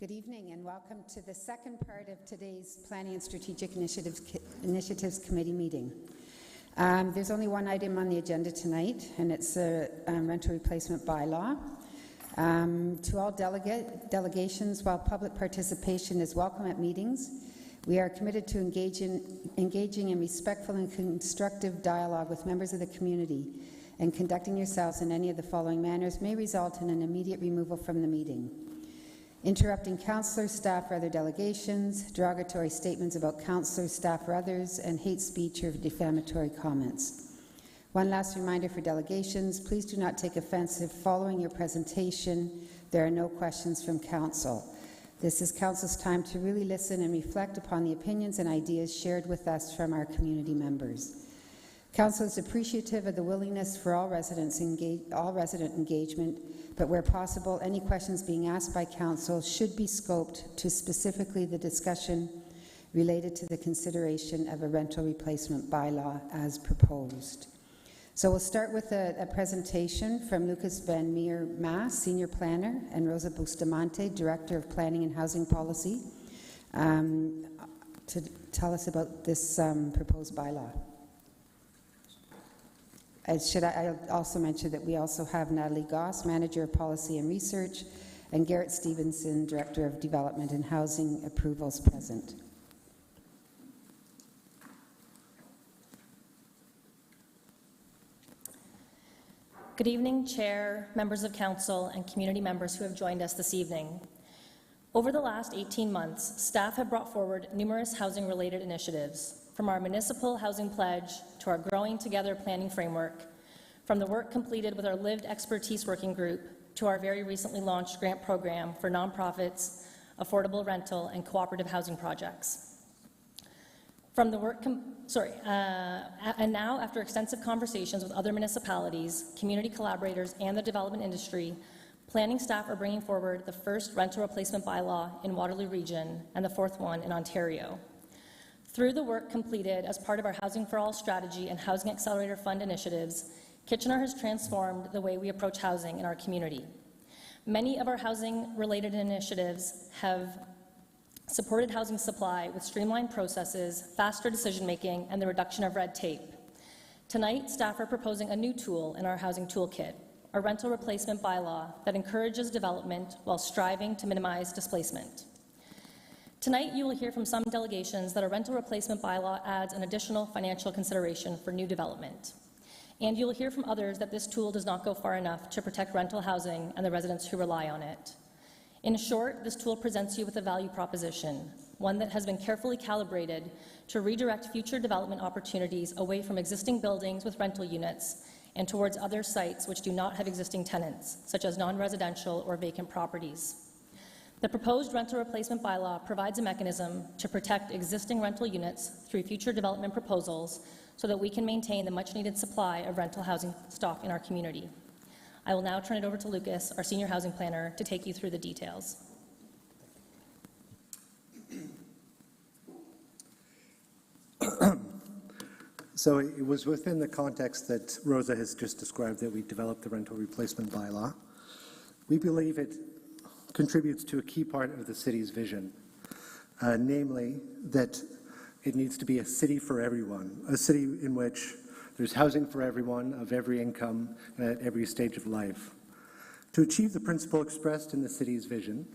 Good evening and welcome to the second part of today's Planning and Strategic Initiatives Committee meeting. There's only one item on the agenda tonight, and it's a rental replacement bylaw. To all delegations, while public participation is welcome at meetings, we are committed to engaging in respectful and constructive dialogue with members of the community, and conducting yourselves in any of the following manners may result in an immediate removal from the meeting. Interrupting councillors, staff, or other delegations, derogatory statements about councillors, staff, or others, and hate speech or defamatory comments. One last reminder for delegations, please do not take offense if following your presentation there are no questions from council. This is council's time to really listen and reflect upon the opinions and ideas shared with us from our community members. Council is appreciative of the willingness for all resident engagement, but where possible, any questions being asked by Council should be scoped to specifically the discussion related to the consideration of a rental replacement bylaw as proposed. So we'll start with a presentation from Lucas Van Meer Maas, Senior Planner, and Rosa Bustamante, Director of Planning and Housing Policy, to tell us about this proposed bylaw. I'll also mention that we also have Natalie Goss, Manager of Policy and Research, and Garrett Stevenson, Director of Development and Housing Approvals, present. Good evening, Chair, members of Council, and community members who have joined us this evening. Over the last 18 months, staff have brought forward numerous housing-related initiatives, from our municipal housing pledge to our Growing Together planning framework, from the work completed with our Lived Expertise Working Group to our very recently launched grant program for nonprofits, affordable rental, and cooperative housing projects. From the work, and now, after extensive conversations with other municipalities, community collaborators, and the development industry, planning staff are bringing forward the first rental replacement bylaw in Waterloo Region and the fourth one in Ontario. Through the work completed as part of our Housing for All strategy and Housing Accelerator Fund initiatives, Kitchener has transformed the way we approach housing in our community. Many of our housing-related initiatives have supported housing supply with streamlined processes, faster decision-making, and the reduction of red tape. Tonight, staff are proposing a new tool in our housing toolkit, a rental replacement bylaw that encourages development while striving to minimize displacement. Tonight, you will hear from some delegations that a rental replacement bylaw adds an additional financial consideration for new development. And you will hear from others that this tool does not go far enough to protect rental housing and the residents who rely on it. In short, this tool presents you with a value proposition, one that has been carefully calibrated to redirect future development opportunities away from existing buildings with rental units and towards other sites which do not have existing tenants, such as non-residential or vacant properties. The proposed rental replacement bylaw provides a mechanism to protect existing rental units through future development proposals so that we can maintain the much-needed supply of rental housing stock in our community. I will now turn it over to Lucas, our Senior Housing Planner, to take you through the details. So it was within the context that Rosa has just described that we developed the rental replacement bylaw. We believe it contributes to a key part of the city's vision, namely that it needs to be a city for everyone, a city in which there's housing for everyone of every income and at every stage of life. To achieve the principle expressed in the city's vision,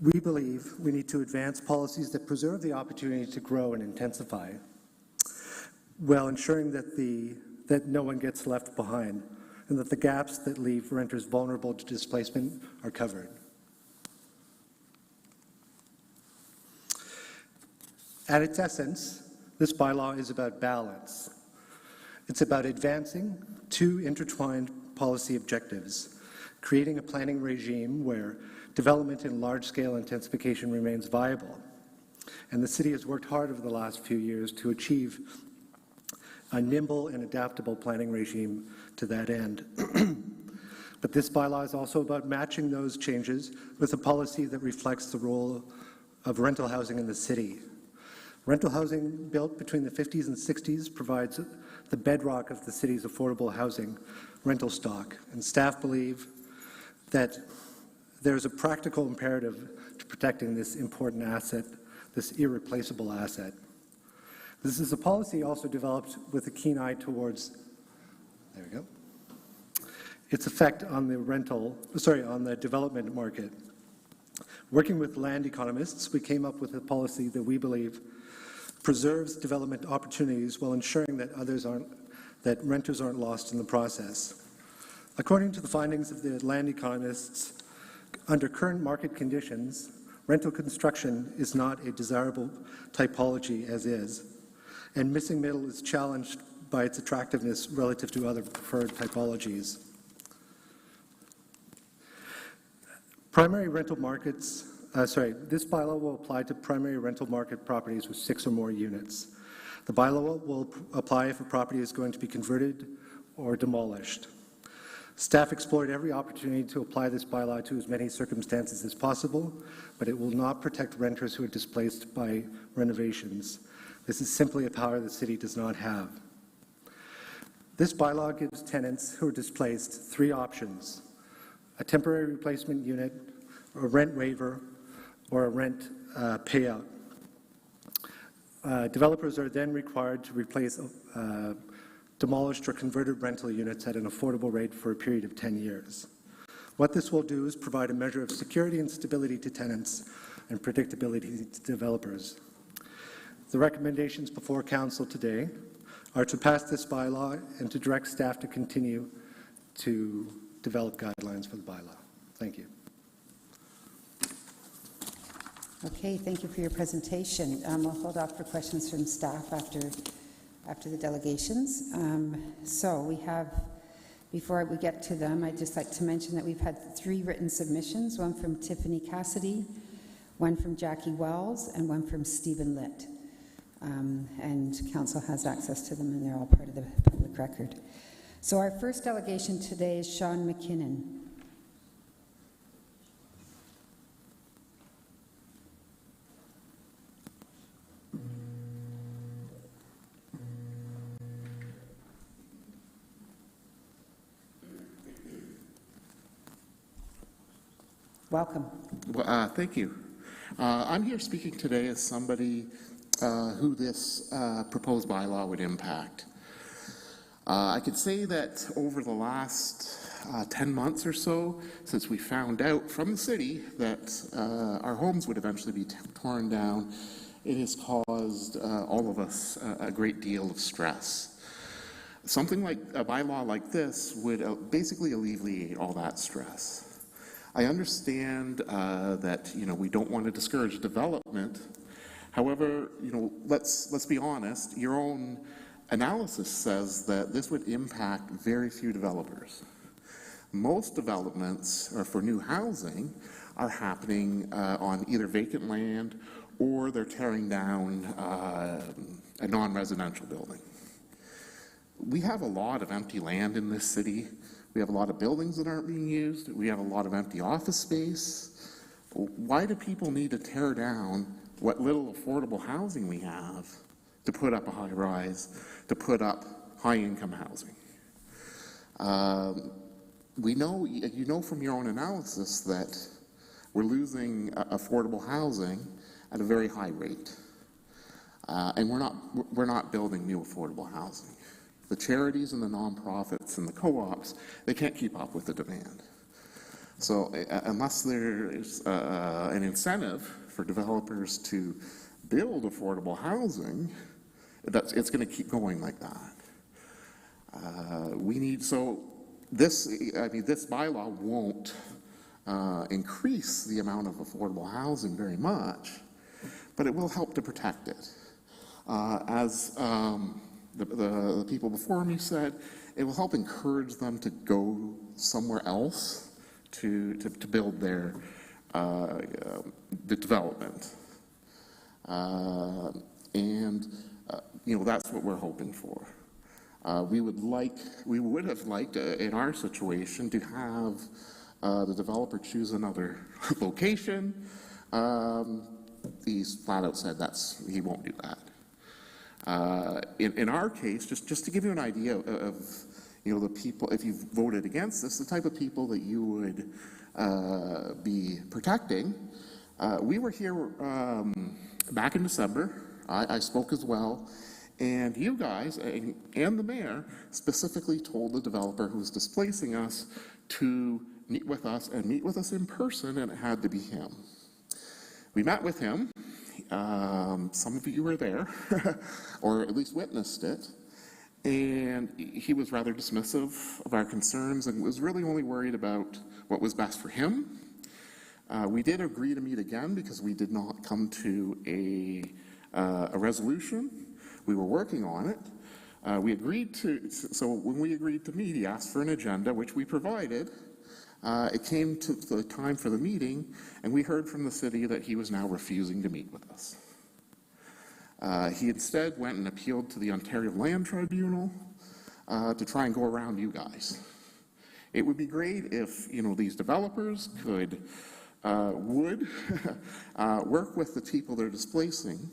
we believe we need to advance policies that preserve the opportunity to grow and intensify, while ensuring that no one gets left behind, and that the gaps that leave renters vulnerable to displacement are covered. At its essence, this bylaw is about balance. It's about advancing two intertwined policy objectives, creating a planning regime where development and large-scale intensification remains viable. And the city has worked hard over the last few years to achieve a nimble and adaptable planning regime to that end. But this bylaw is also about matching those changes with a policy that reflects the role of rental housing in the city. Rental housing built between the 50s and 60s provides the bedrock of the city's affordable housing rental stock, and staff believe that there's a practical imperative to protecting this important asset, this irreplaceable asset. This is a policy also developed with a keen eye towards, there we go, its effect on the development market. Working with land economists, we came up with a policy that we believe preserves development opportunities while ensuring that renters aren't lost in the process. According to the findings of the land economists, under current market conditions, rental construction is not a desirable typology as is, and missing middle is challenged by its attractiveness relative to other preferred typologies. Primary rental markets, this bylaw will apply to primary rental market properties with 6 or more units. The bylaw will apply if a property is going to be converted or demolished. Staff explored every opportunity to apply this bylaw to as many circumstances as possible, but it will not protect renters who are displaced by renovations. This is simply a power the city does not have. This bylaw gives tenants who are displaced 3 options: a temporary replacement unit, a rent waiver, or a rent payout. Developers are then required to replace demolished or converted rental units at an affordable rate for a period of 10 years. What this will do is provide a measure of security and stability to tenants and predictability to developers. The recommendations before Council today are to pass this bylaw and to direct staff to continue to develop guidelines for the bylaw. Thank you. Okay, thank you for your presentation. We'll hold off for questions from staff after the delegations. So we have, before we get to them, I'd just like to mention that we've had 3 written submissions, one from Tiffany Cassidy, one from Jackie Wells, and one from Stephen Litt. And Council has access to them, and they're all part of the public record. So our first delegation today is Sean McKinnon. Welcome. Well, thank you. I'm here speaking today as somebody who this proposed bylaw would impact. I could say that over the last 10 months or so, since we found out from the city that our homes would eventually be torn down, it has caused all of us a great deal of stress. Something like a bylaw like this would basically alleviate all that stress. I understand that we don't want to discourage development. However, let's be honest. Your own analysis says that this would impact very few developers. Most developments for new housing are happening on either vacant land or they're tearing down a non-residential building. We have a lot of empty land in this city. We have a lot of buildings that aren't being used. We have a lot of empty office space. Why do people need to tear down what little affordable housing we have to put up a high rise, to put up high income housing? We know, you know from your own analysis that we're losing affordable housing at a very high rate. And we're not building new affordable housing. The charities and the nonprofits and the co-ops, they can't keep up with the demand. So unless there's an incentive for developers to build affordable housing, it's going to keep going like that. This bylaw won't increase the amount of affordable housing very much, but it will help to protect it. As the people before me said, it will help encourage them to go somewhere else to build their the development. That's what we're hoping for. We would have liked in our situation to have the developer choose another location. He's flat out said he won't do that. In our case, just to give you an idea of the people, if you voted against this, the type of people that you would be protecting. We were here back in December. I spoke as well. And you guys and the mayor specifically told the developer who was displacing us to meet with us and meet with us in person, and it had to be him. We met with him. Some of you were there, or at least witnessed it. And he was rather dismissive of our concerns and was really only worried about what was best for him. We did agree to meet again because we did not come to a resolution. We were working on it. We agreed to, so when we agreed to meet, he asked for an agenda, which we provided. It came to the time for the meeting, and we heard from the city that he was now refusing to meet with us. He instead went and appealed to the Ontario Land Tribunal to try and go around you guys. It would be great if, these developers would work with the people they're displacing,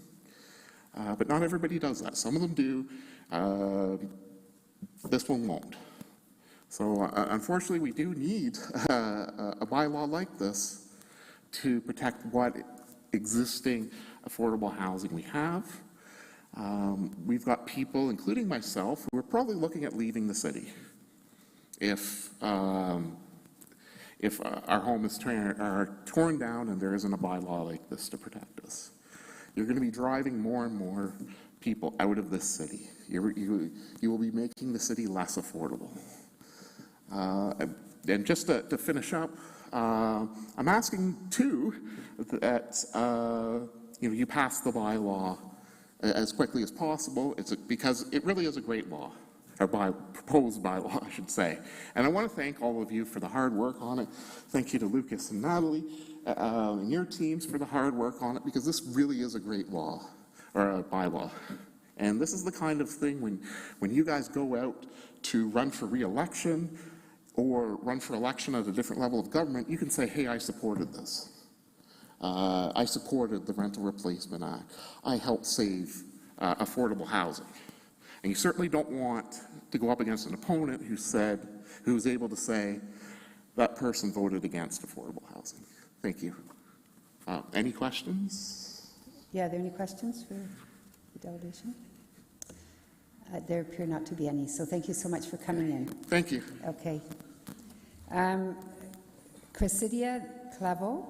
but not everybody does that. Some of them do. This one won't. So unfortunately, we do need a bylaw like this to protect what existing affordable housing we have. We've got people, including myself, who are probably looking at leaving the city if our home is torn down and there isn't a bylaw like this to protect us. You're going to be driving more and more people out of this city. You will be making the city less affordable. And just to finish up, I'm asking too that you pass the bylaw as quickly as possible. Because it really is a great law, or proposed bylaw, I should say. And I want to thank all of you for the hard work on it. Thank you to Lucas and Natalie and your teams for the hard work on it, because this really is a great law, or a bylaw. And this is the kind of thing when you guys go out to run for re-election or run for election at a different level of government, you can say, hey, I supported this. I supported the Rental Replacement Act. I helped save affordable housing. And you certainly don't want to go up against an opponent who was able to say that person voted against affordable housing. Thank you. Any questions? Yeah, are there any questions for the delegation? There appear not to be any, so thank you so much for coming in. Thank you. Okay. Cressidia Clavo.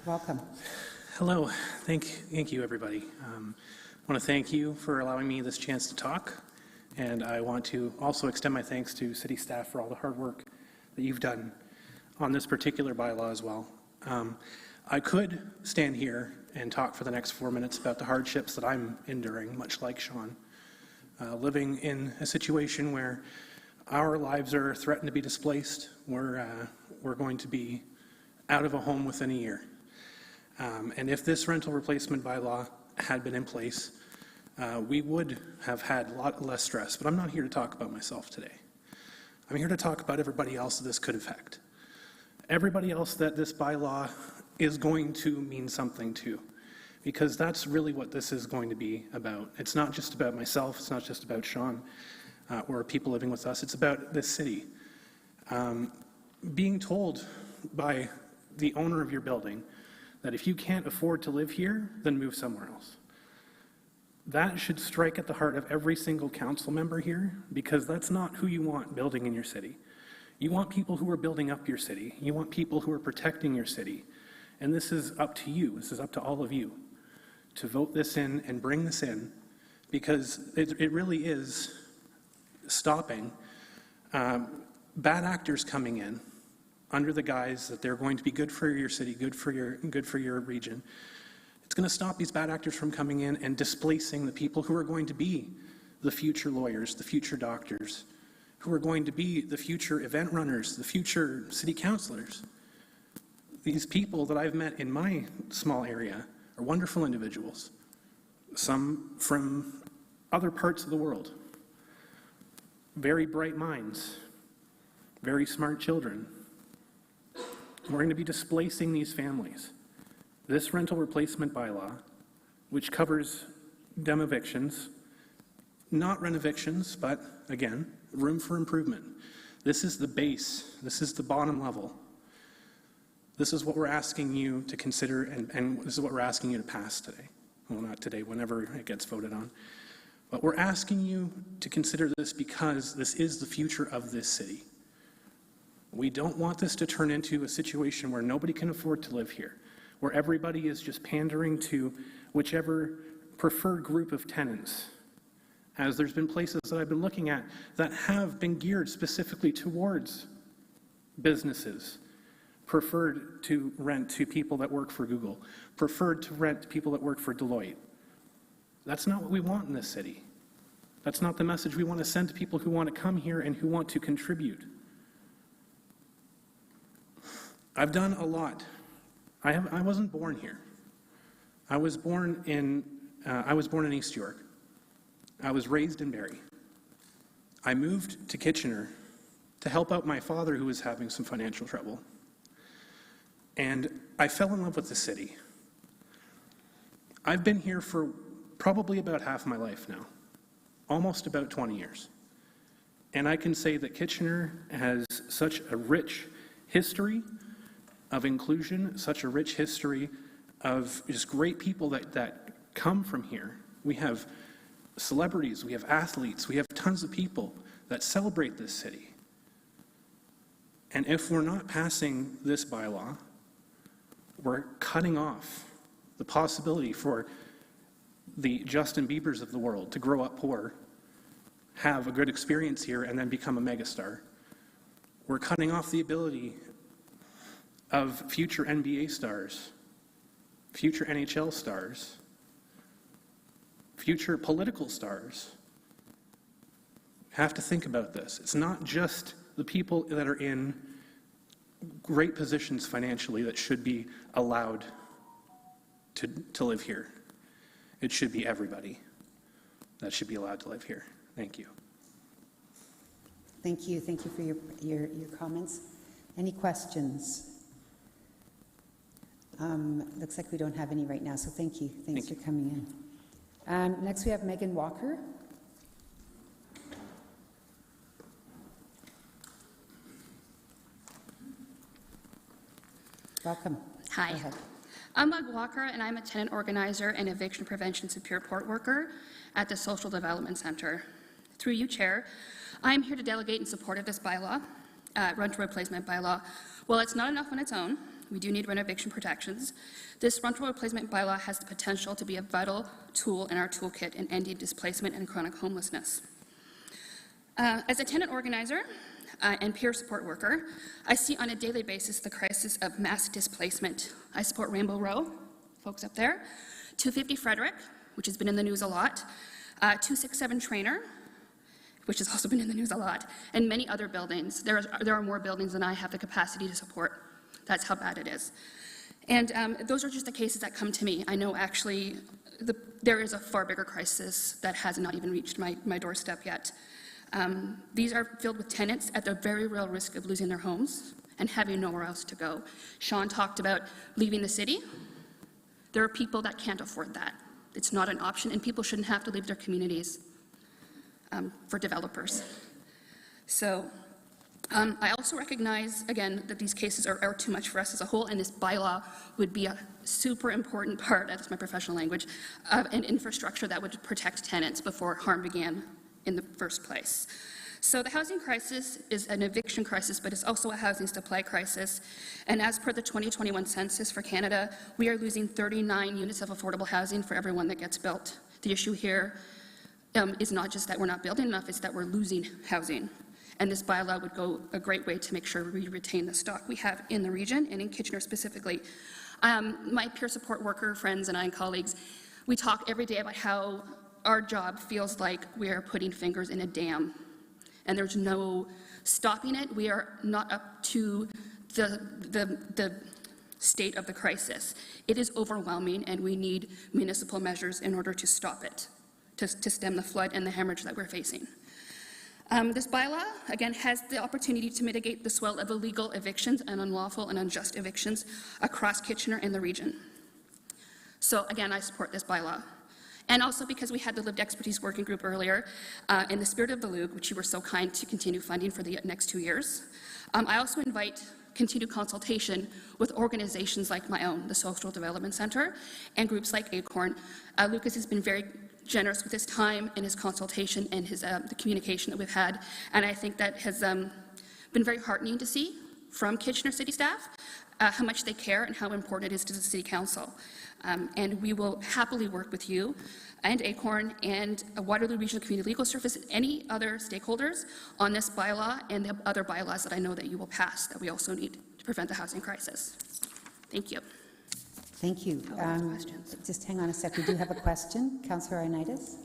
Welcome. Hello. Thank you, everybody. I want to thank you for allowing me this chance to talk, and I want to also extend my thanks to city staff for all the hard work that you've done on this particular bylaw as well. I could stand here and talk for the next 4 minutes about the hardships that I'm enduring, much like Sean, living in a situation where our lives are threatened to be displaced. We're going to be out of a home within a year. And if this rental replacement bylaw had been in place, we would have had a lot less stress. But I'm not here to talk about myself today. I'm here to talk about everybody else that this could affect. Everybody else that this bylaw is going to mean something to, because that's really what this is going to be about. It's not just about myself, it's not just about Sean or people living with us, it's about this city. Being told by the owner of your building that if you can't afford to live here, then move somewhere else. That should strike at the heart of every single council member here, because that's not who you want building in your city. You want people who are building up your city. You want people who are protecting your city. And this is up to you. This is up to all of you to vote this in and bring this in, because it really is stopping bad actors coming in under the guise that they're going to be good for your city, good for your region. It's going to stop these bad actors from coming in and displacing the people who are going to be the future lawyers, the future doctors, who are going to be the future event runners, the future city councilors. These people that I've met in my small area are wonderful individuals, some from other parts of the world, very bright minds, very smart children, We're going to be displacing these families. This rental replacement bylaw, which covers dem evictions, not renovictions, but again, room for improvement. This is the base. This is the bottom level. This is what we're asking you to consider, and this is what we're asking you to pass today. Well, not today, whenever it gets voted on. But we're asking you to consider this because this is the future of this city. We don't want this to turn into a situation where nobody can afford to live here, where everybody is just pandering to whichever preferred group of tenants. As there's been places that I've been looking at that have been geared specifically towards businesses, preferred to rent to people that work for Google, preferred to rent to people that work for Deloitte. That's not what we want in this city. That's not the message we want to send to people who want to come here and who want to contribute. I've done a lot. I wasn't born here. I was born in East York. I was raised in Barrie. I moved to Kitchener to help out my father who was having some financial trouble. And I fell in love with the city. I've been here for probably about half my life now, almost about 20 years. And I can say that Kitchener has such a rich history of inclusion, such a rich history of just great people that come from here. We have celebrities, we have athletes, we have tons of people that celebrate this city. And if we're not passing this bylaw, we're cutting off the possibility for the Justin Biebers of the world to grow up poor, have a good experience here, and then become a megastar. We're cutting off the ability of future NBA stars, future NHL stars, future political stars. Have to think about this. It's not just the people that are in great positions financially that should be allowed to live here. It should be everybody that should be allowed to live here. Thank you. Thank you. Thank you for your comments. Any questions? Looks like we don't have any right now, so thank you. Thanks for coming in. Next we have Megan Walker. Welcome. Hi. Go ahead. I'm Meg Walker, and I'm a tenant organizer and eviction prevention support worker at the Social Development Center. Through you, Chair, I'm here to delegate in support of this bylaw, rental replacement bylaw. While it's not enough on its own, we do need rent eviction protections. This rental replacement bylaw has the potential to be a vital tool in our toolkit in ending displacement and chronic homelessness. As a tenant organizer and peer support worker, I see on a daily basis the crisis of mass displacement. I support Rainbow Row, folks up there, 250 Frederick, which has been in the news a lot, 267 Trainer, which has also been in the news a lot, and many other buildings. There are more buildings than I have the capacity to support. That's how bad it is. And those are just the cases that come to me. I know actually there is a far bigger crisis that has not even reached my doorstep yet. These are filled with tenants at the very real risk of losing their homes and having nowhere else to go. Sean talked about leaving the city. There are people that can't afford that. It's not an option, and people shouldn't have to leave their communities for developers. So I also recognize, again, that these cases are too much for us as a whole, and this bylaw would be a super important part, that's my professional language, of an infrastructure that would protect tenants before harm began in the first place. So the housing crisis is an eviction crisis, but it's also a housing supply crisis. And as per the 2021 census for Canada, we are losing 39 units of affordable housing for every one that gets built. The issue here is not just that we're not building enough, it's that we're losing housing. And this bylaw would go a great way to make sure we retain the stock we have in the region and in Kitchener specifically. My peer support worker friends and I and colleagues, we talk every day about how our job feels like we are putting fingers in a dam and there's no stopping it. We are not up to the state of the crisis. It is overwhelming, and we need municipal measures in order to stop it, to stem the flood and the hemorrhage that we're facing. This bylaw, again, has the opportunity to mitigate the swell of illegal evictions and unlawful and unjust evictions across Kitchener and the region. So again, I support this bylaw. And also because we had the Lived Expertise Working Group earlier, in the spirit of the LUG, which you were so kind to continue funding for the next 2 years, I also invite continued consultation with organizations like my own, the Social Development Centre, and groups like ACORN. Lucas has been very generous with his time and his consultation and his, the communication that we've had, and I think that has been very heartening to see from Kitchener City staff, how much they care and how important it is to the City Council. And we will happily work with you and ACORN and Waterloo Regional Community Legal Service and any other stakeholders on this bylaw and the other bylaws that I know that you will pass that we also need to prevent the housing crisis. Thank you. Thank you. Questions? Just hang on a sec. We do have a question. Councillor Ioannidis.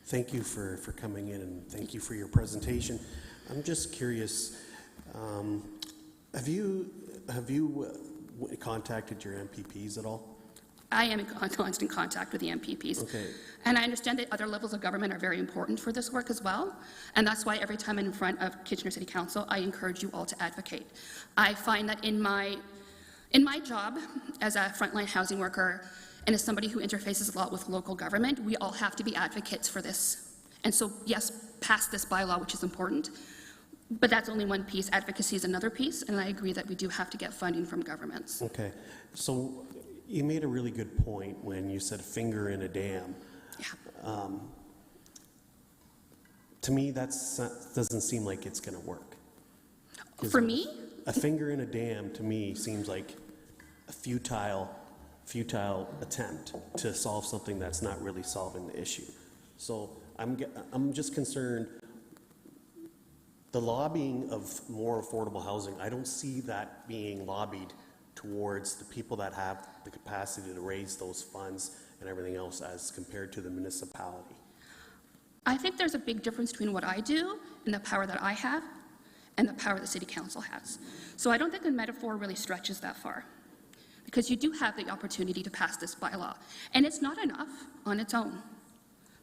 Thank you for coming in, and thank you for your presentation. I'm just curious, have you contacted your MPPs at all? I am in constant contact with the MPPs. Okay. And I understand that other levels of government are very important for this work as well. And that's why every time I'm in front of Kitchener City Council, I encourage you all to advocate. I find that in my job as a frontline housing worker and as somebody who interfaces a lot with local government, we all have to be advocates for this. And so, yes, pass this bylaw, which is important, but that's only one piece. Advocacy is another piece, and I agree that we do have to get funding from governments. Okay. So you made a really good point when you said finger in a dam. Yeah. To me, that doesn't seem like it's going to work. For me? A finger in a dam, to me, seems like a futile attempt to solve something that's not really solving the issue. So I'm just concerned, the lobbying of more affordable housing, I don't see that being lobbied towards the people that have the capacity to raise those funds and everything else as compared to the municipality. I think there's a big difference between what I do and the power that I have and the power the City Council has. So I don't think the metaphor really stretches that far, because you do have the opportunity to pass this bylaw. And it's not enough on its own,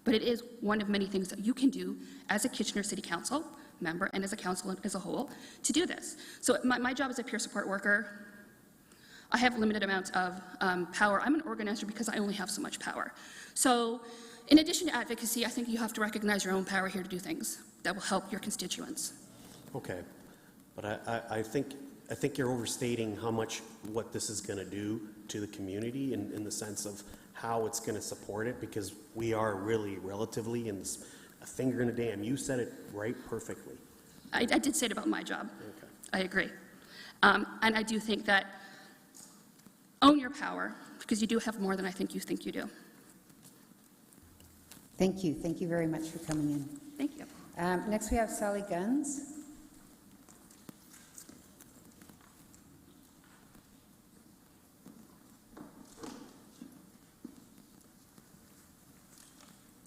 but it is one of many things that you can do as a Kitchener City Council member and as a council as a whole to do this. So my job as a peer support worker, I have limited amounts of power. I'm an organizer because I only have so much power. So in addition to advocacy, I think you have to recognize your own power here to do things that will help your constituents. Okay, but I think you're overstating how much what this is going to do to the community in the sense of how it's going to support it, because we are really relatively in this, a finger in a dam. You said it right perfectly. I did say it about my job. Okay. I agree. And I do think that own your power, because you do have more than I think you do. Thank you. Thank you very much for coming in. Thank you. Next, we have Sally Guns.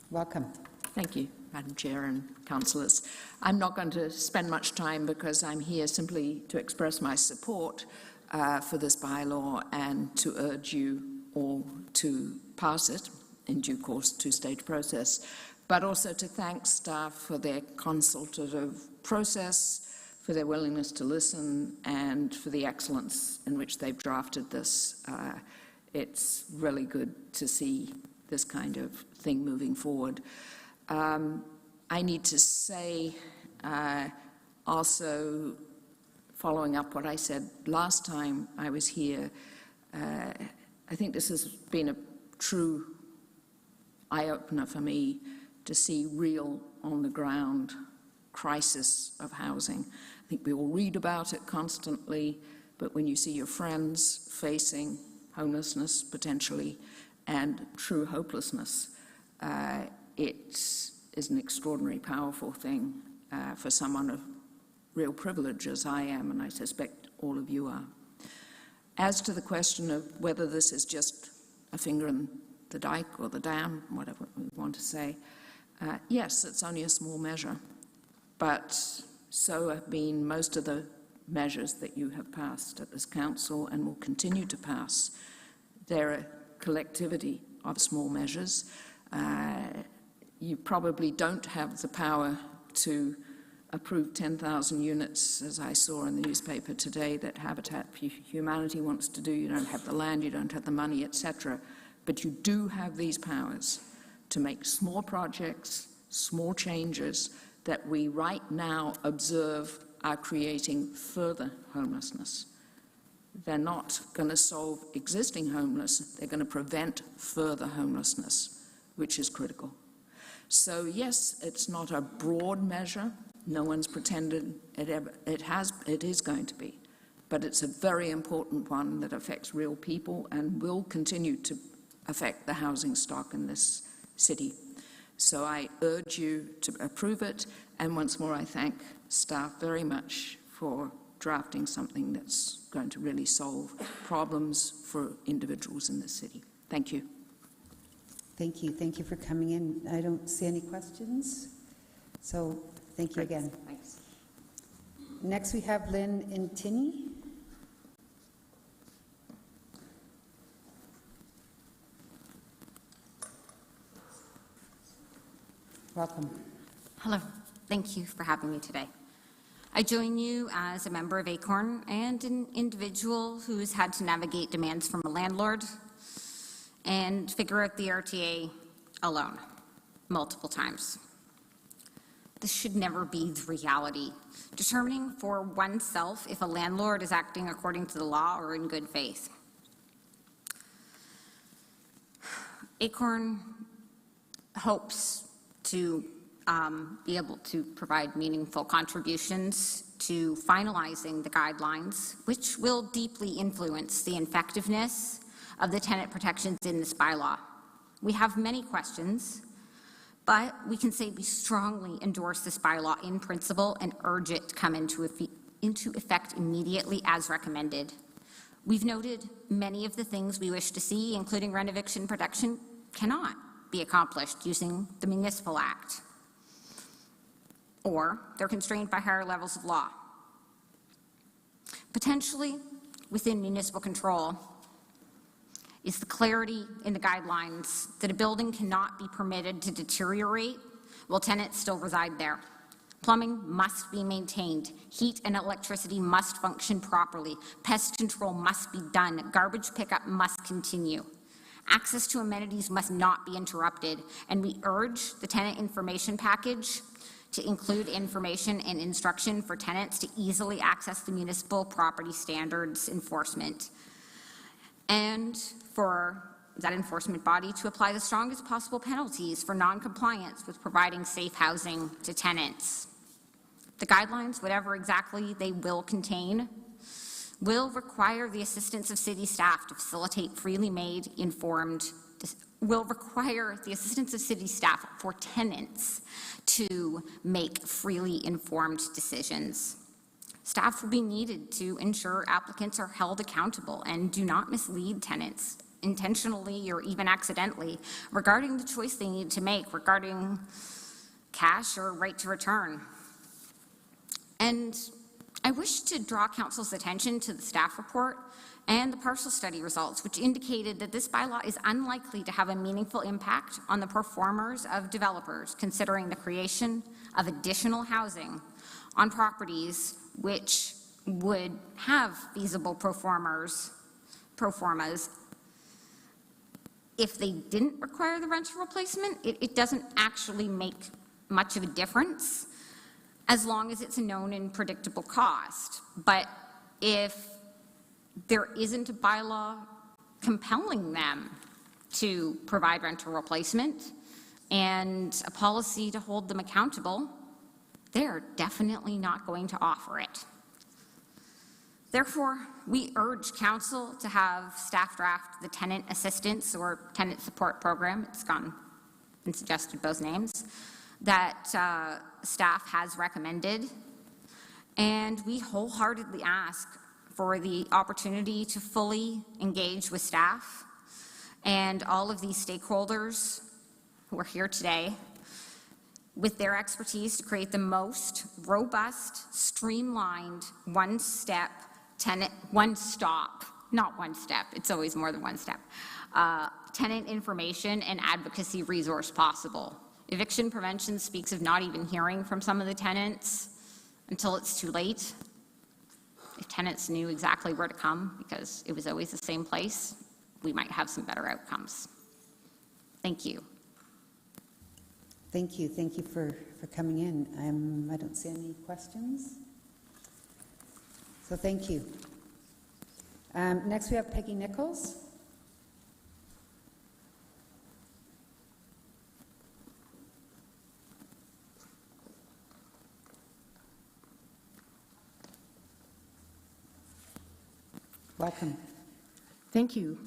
Welcome. Thank you, Madam Chair and councillors. I'm not going to spend much time because I'm here simply to express my support for this bylaw and to urge you all to pass it in due course, two-stage process, but also to thank staff for their consultative process, for their willingness to listen, and for the excellence in which they've drafted this. It's really good to see this kind of thing moving forward. I need to say, also, following up what I said last time I was here, I think this has been a true eye-opener for me to see real, on-the-ground crisis of housing. I think we all read about it constantly, but when you see your friends facing homelessness, potentially, and true hopelessness, it is an extraordinarily powerful thing for someone of real privilege, as I am, and I suspect all of you are. As to the question of whether this is just a finger in the dike or the dam, whatever we want to say, yes, it's only a small measure, but so have been most of the measures that you have passed at this council and will continue to pass. They're a collectivity of small measures. you probably don't have the power to approve 10,000 units, as I saw in the newspaper today, that Habitat for Humanity wants to do. You don't have the land, you don't have the money, etc. But you do have these powers to make small projects, small changes that we right now observe are creating further homelessness. They're not going to solve existing homelessness, they're going to prevent further homelessness, which is critical. So yes, it's not a broad measure. No one's pretended it is going to be, but it's a very important one that affects real people and will continue to affect the housing stock in this city. So I urge you to approve it, and once more I thank staff very much for drafting something that's going to really solve problems for individuals in this city. Thank you. Thank you. Thank you for coming in. I don't see any questions, so thank you again. Thanks. Next, we have Lynn Intini. Welcome. Hello. Thank you for having me today. I join you as a member of ACORN and an individual who has had to navigate demands from a landlord and figure out the RTA alone multiple times. This should never be the reality. Determining for oneself if a landlord is acting according to the law or in good faith. ACORN hopes to be able to provide meaningful contributions to finalizing the guidelines, which will deeply influence the effectiveness of the tenant protections in this bylaw. We have many questions, but we can say we strongly endorse this bylaw in principle and urge it to come into effect immediately as recommended. We've noted many of the things we wish to see, including rent eviction protection, cannot be accomplished using the Municipal Act, or they're constrained by higher levels of law. Potentially within municipal control is the clarity in the guidelines that a building cannot be permitted to deteriorate while tenants still reside there. Plumbing must be maintained. Heat and electricity must function properly. Pest control must be done. Garbage pickup must continue. Access to amenities must not be interrupted, and we urge the tenant information package to include information and instruction for tenants to easily access the municipal property standards enforcement, and for that enforcement body to apply the strongest possible penalties for non-compliance with providing safe housing to tenants. The guidelines, whatever exactly they will contain, will require the assistance of city staff to facilitate freely made, will require the assistance of city staff for tenants to make freely informed decisions. Staff will be needed to ensure applicants are held accountable and do not mislead tenants intentionally or even accidentally regarding the choice they need to make regarding cash or right to return. And I wish to draw Council's attention to the staff report and the parcel study results, which indicated that this bylaw is unlikely to have a meaningful impact on the performers of developers, considering the creation of additional housing on properties which would have feasible proformas if they didn't require the rental replacement. It doesn't actually make much of a difference as long as it's a known and predictable cost. But if there isn't a bylaw compelling them to provide rental replacement and a policy to hold them accountable, they're definitely not going to offer it. Therefore, we urge Council to have staff draft the tenant assistance or tenant support program, it's gone and suggested both names, that staff has recommended. And we wholeheartedly ask for the opportunity to fully engage with staff and all of these stakeholders who are here today with their expertise to create the most robust, streamlined, one-stop, not one step, it's always more than one step, tenant information and advocacy resource possible. Eviction prevention speaks of not even hearing from some of the tenants until it's too late. If tenants knew exactly where to come because it was always the same place, we might have some better outcomes. Thank you. Thank you. Thank you for coming in. I don't see any questions. So thank you. Next, we have Peggy Nichols. Welcome. Thank you.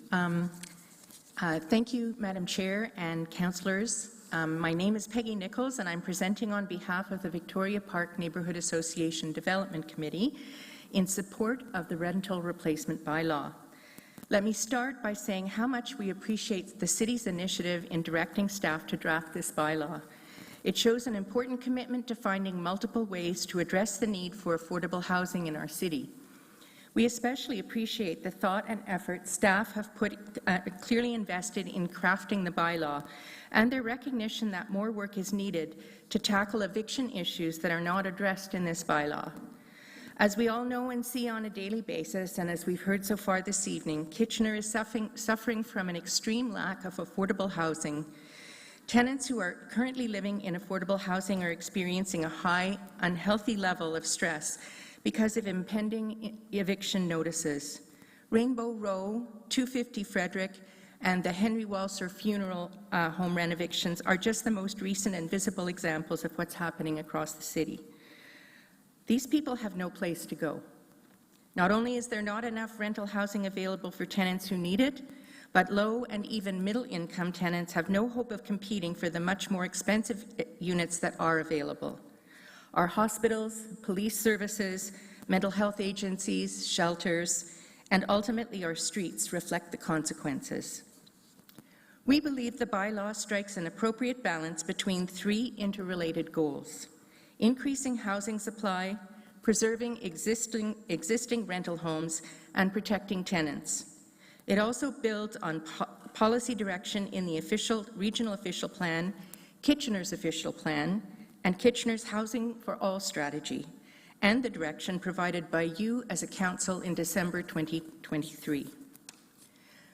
Thank you, Madam Chair and councillors. My name is Peggy Nichols, and I'm presenting on behalf of the Victoria Park Neighbourhood Association Development Committee in support of the rental replacement bylaw. Let me start by saying how much we appreciate the city's initiative in directing staff to draft this bylaw. It shows an important commitment to finding multiple ways to address the need for affordable housing in our city. We especially appreciate the thought and effort staff have clearly invested in crafting the bylaw, and their recognition that more work is needed to tackle eviction issues that are not addressed in this bylaw. As we all know and see on a daily basis, and as we've heard so far this evening, Kitchener is suffering from an extreme lack of affordable housing. Tenants who are currently living in affordable housing are experiencing a high, unhealthy level of stress because of impending eviction notices. Rainbow Row, 250 Frederick, and the Henry Walser Funeral Home renovictions are just the most recent and visible examples of what's happening across the city. These people have no place to go. Not only is there not enough rental housing available for tenants who need it, but low and even middle-income tenants have no hope of competing for the much more expensive units that are available. Our hospitals, police services, mental health agencies, shelters, and ultimately our streets reflect the consequences. We believe the bylaw strikes an appropriate balance between three interrelated goals: increasing housing supply, preserving existing rental homes, and protecting tenants. It also builds on policy direction in the regional official plan, Kitchener's official plan, and Kitchener's Housing for All strategy, and the direction provided by you as a council in December 2023.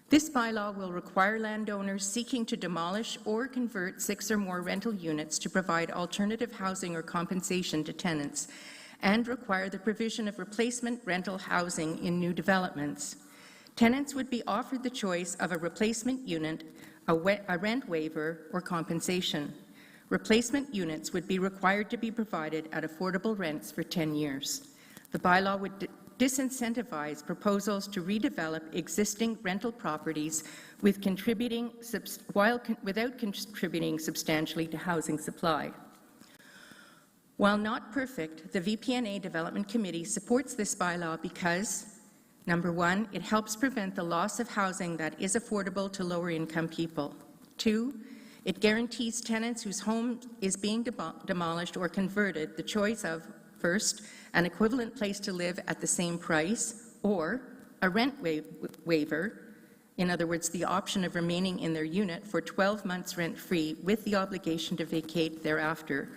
This bylaw will require landowners seeking to demolish or convert 6 or more rental units to provide alternative housing or compensation to tenants, and require the provision of replacement rental housing in new developments. Tenants would be offered the choice of a replacement unit, a rent waiver, or compensation. Replacement units would be required to be provided at affordable rents for 10 years. The bylaw would disincentivize proposals to redevelop existing rental properties without contributing substantially to housing supply. While not perfect, the VPNA Development Committee supports this bylaw because, number one, it helps prevent the loss of housing that is affordable to lower-income people. 2, it guarantees tenants whose home is being demolished or converted the choice of, first, an equivalent place to live at the same price, or a rent waiver, in other words, the option of remaining in their unit for 12 months rent-free with the obligation to vacate thereafter,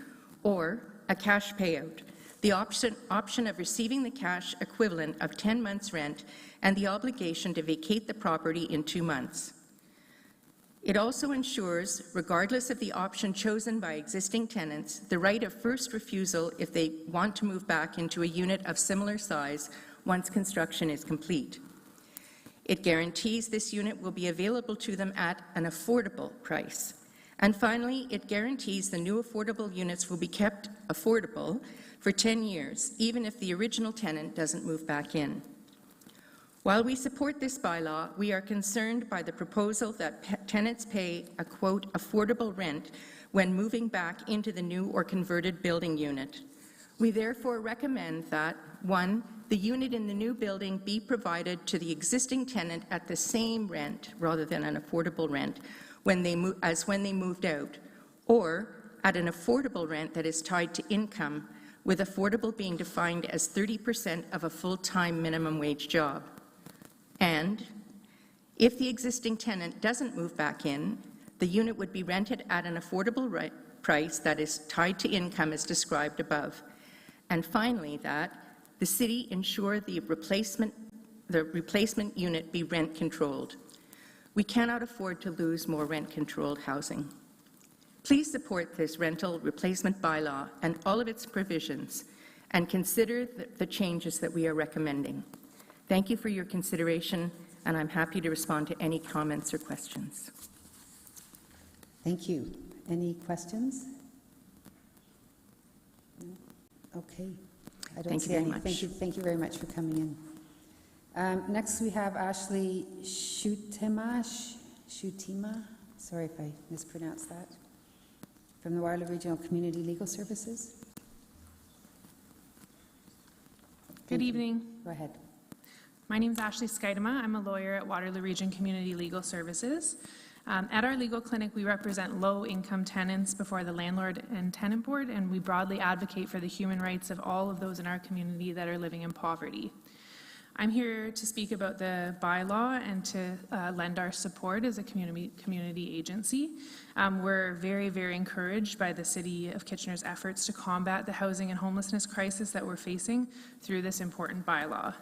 or a cash payout, the option of receiving the cash equivalent of 10 months' rent and the obligation to vacate the property in 2 months. It also ensures, regardless of the option chosen by existing tenants, the right of first refusal if they want to move back into a unit of similar size once construction is complete. It guarantees this unit will be available to them at an affordable price. And finally, it guarantees the new affordable units will be kept affordable for 10 years, even if the original tenant doesn't move back in. While we support this bylaw, we are concerned by the proposal that tenants pay a, quote, affordable rent when moving back into the new or converted building unit. We therefore recommend that, 1, the unit in the new building be provided to the existing tenant at the same rent, rather than an affordable rent, when they moved out, or at an affordable rent that is tied to income, with affordable being defined as 30% of a full-time minimum wage job. And if the existing tenant doesn't move back in, the unit would be rented at an affordable price that is tied to income as described above. And finally, that the city ensure the replacement unit be rent controlled. We cannot afford to lose more rent controlled housing. Please support this rental replacement bylaw and all of its provisions, and consider the changes that we are recommending. Thank you for your consideration, and I'm happy to respond to any comments or questions. Thank you. Any questions? No? Okay. I don't Thank you see very any. much. Thank you very much for coming in. Next, we have Ashley Shutima. Sorry if I mispronounced that. From the Waterloo Regional Community Legal Services. Good evening. Go ahead. My name is Ashley Skidema. I'm a lawyer at Waterloo Region Community Legal Services. At our legal clinic, we represent low-income tenants before the Landlord and Tenant Board, and we broadly advocate for the human rights of all of those in our community that are living in poverty. I'm here to speak about the bylaw and to lend our support as a community agency. We're very, very encouraged by the City of Kitchener's efforts to combat the housing and homelessness crisis that we're facing through this important bylaw.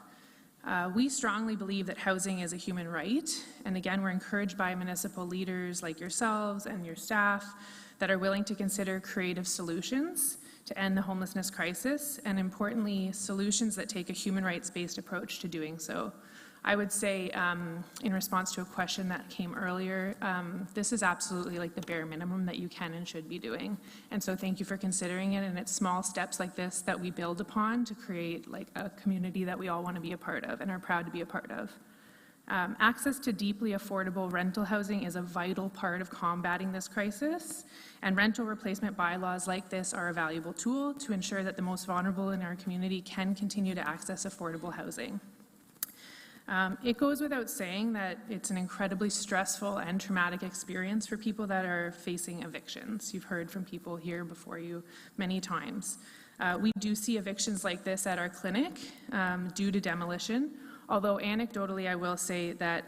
We strongly believe that housing is a human right, and again, we're encouraged by municipal leaders like yourselves and your staff that are willing to consider creative solutions to end the homelessness crisis, and importantly, solutions that take a human rights-based approach to doing so. I would say, in response to a question that came earlier, this is absolutely like the bare minimum that you can and should be doing. And so thank you for considering it, and it's small steps like this that we build upon to create like a community that we all want to be a part of and are proud to be a part of. Access to deeply affordable rental housing is a vital part of combating this crisis, and rental replacement bylaws like this are a valuable tool to ensure that the most vulnerable in our community can continue to access affordable housing. It goes without saying that it's an incredibly stressful and traumatic experience for people that are facing evictions. You've heard from people here before you many times. We do see evictions like this at our clinic due to demolition, although anecdotally I will say that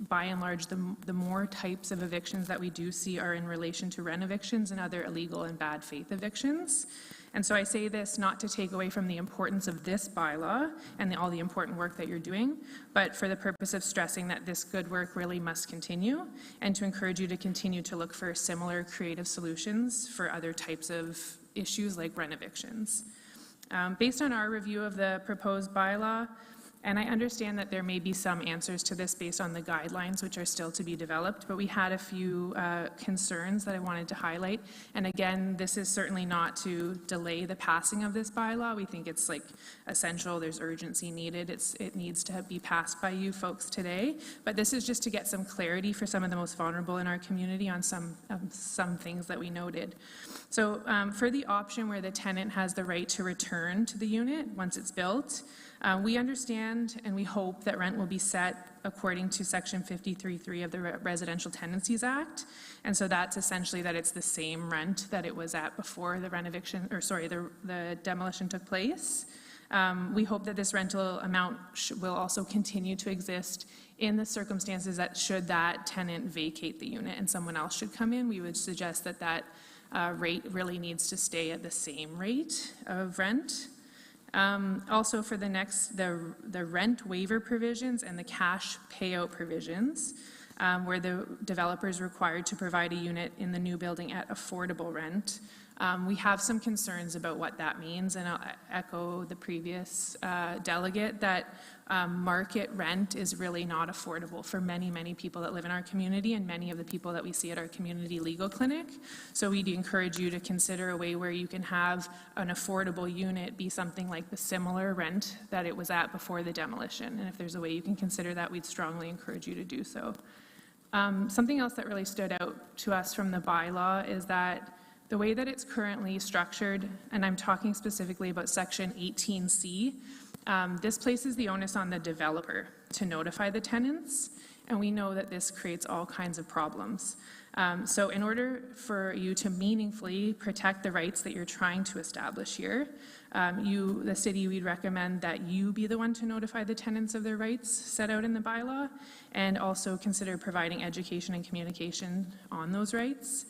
by and large the more types of evictions that we do see are in relation to rent evictions and other illegal and bad faith evictions. And so I say this not to take away from the importance of this bylaw and all the important work that you're doing, but for the purpose of stressing that this good work really must continue, and to encourage you to continue to look for similar creative solutions for other types of issues like rent evictions. Based on our review of the proposed bylaw, and I understand that there may be some answers to this based on the guidelines, which are still to be developed, but we had a few concerns that I wanted to highlight. And again, this is certainly not to delay the passing of this bylaw. We think it's like essential. There's urgency needed. It needs to be passed by you folks today. But this is just to get some clarity for some of the most vulnerable in our community on some things that we noted. So for the option where the tenant has the right to return to the unit once it's built, we understand and we hope that rent will be set according to Section 53.3 of the Residential Tenancies Act. And so that's essentially that it's the same rent that it was at before the the demolition took place. We hope that this rental amount will also continue to exist in the circumstances that should that tenant vacate the unit and someone else should come in. We would suggest that that rate really needs to stay at the same rate of rent. Also for the rent waiver provisions and the cash payout provisions, where the developer is required to provide a unit in the new building at affordable rent. We have some concerns about what that means, and I'll echo the previous delegate that market rent is really not affordable for many, many people that live in our community and many of the people that we see at our community legal clinic. So we'd encourage you to consider a way where you can have an affordable unit be something like the similar rent that it was at before the demolition. And if there's a way you can consider that, we'd strongly encourage you to do so. Something else that really stood out to us from the bylaw is that the way that it's currently structured, and I'm talking specifically about Section 18C, this places the onus on the developer to notify the tenants. and we know that this creates all kinds of problems. So in order for you to meaningfully protect the rights that you're trying to establish here, the city, we'd recommend that you be the one to notify the tenants of their rights set out in the bylaw, and also consider providing education and communication on those rights.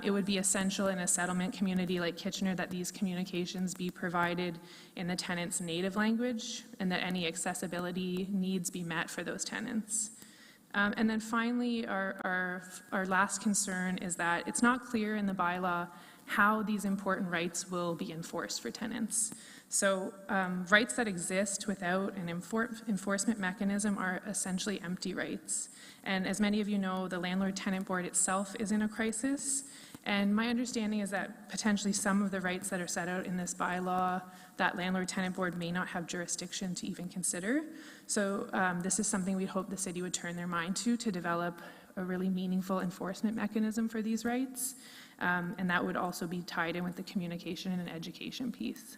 It would be essential in a settlement community like Kitchener that these communications be provided in the tenant's native language, and that any accessibility needs be met for those tenants. And then finally, our last concern is that it's not clear in the bylaw how these important rights will be enforced for tenants. So rights that exist without an enforcement mechanism are essentially empty rights. And as many of you know, the Landlord-Tenant Board itself is in a crisis. And my understanding is that potentially some of the rights that are set out in this bylaw, that Landlord-Tenant Board may not have jurisdiction to even consider. So this is something we hope the city would turn their mind to develop a really meaningful enforcement mechanism for these rights. And that would also be tied in with the communication and education piece.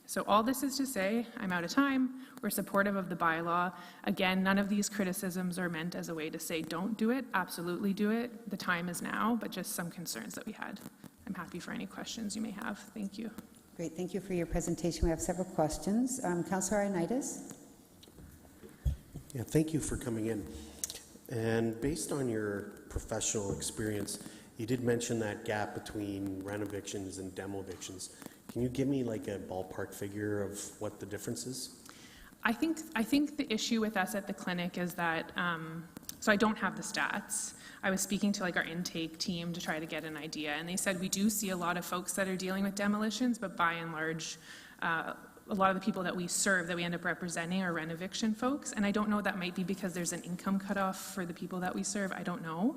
So all this is to say, I'm out of time. We're supportive of the bylaw. Again, none of these criticisms are meant as a way to say don't do it. Absolutely do it. The time is now, but just some concerns that we had. I'm happy for any questions you may have. Thank you. Great, thank you for your presentation. We have several questions. Councillor Ioannidis? Yeah, thank you for coming in. And based on your professional experience, you did mention that gap between rent evictions and demo evictions. Can you give me like a ballpark figure of what the difference is? I think the issue with us at the clinic is that, so I don't have the stats. I was speaking to like our intake team to try to get an idea, and they said we do see a lot of folks that are dealing with demolitions, but by and large, a lot of the people that we serve, that we end up representing, are rent eviction folks. And I don't know, that might be because there's an income cutoff for the people that we serve. I don't know.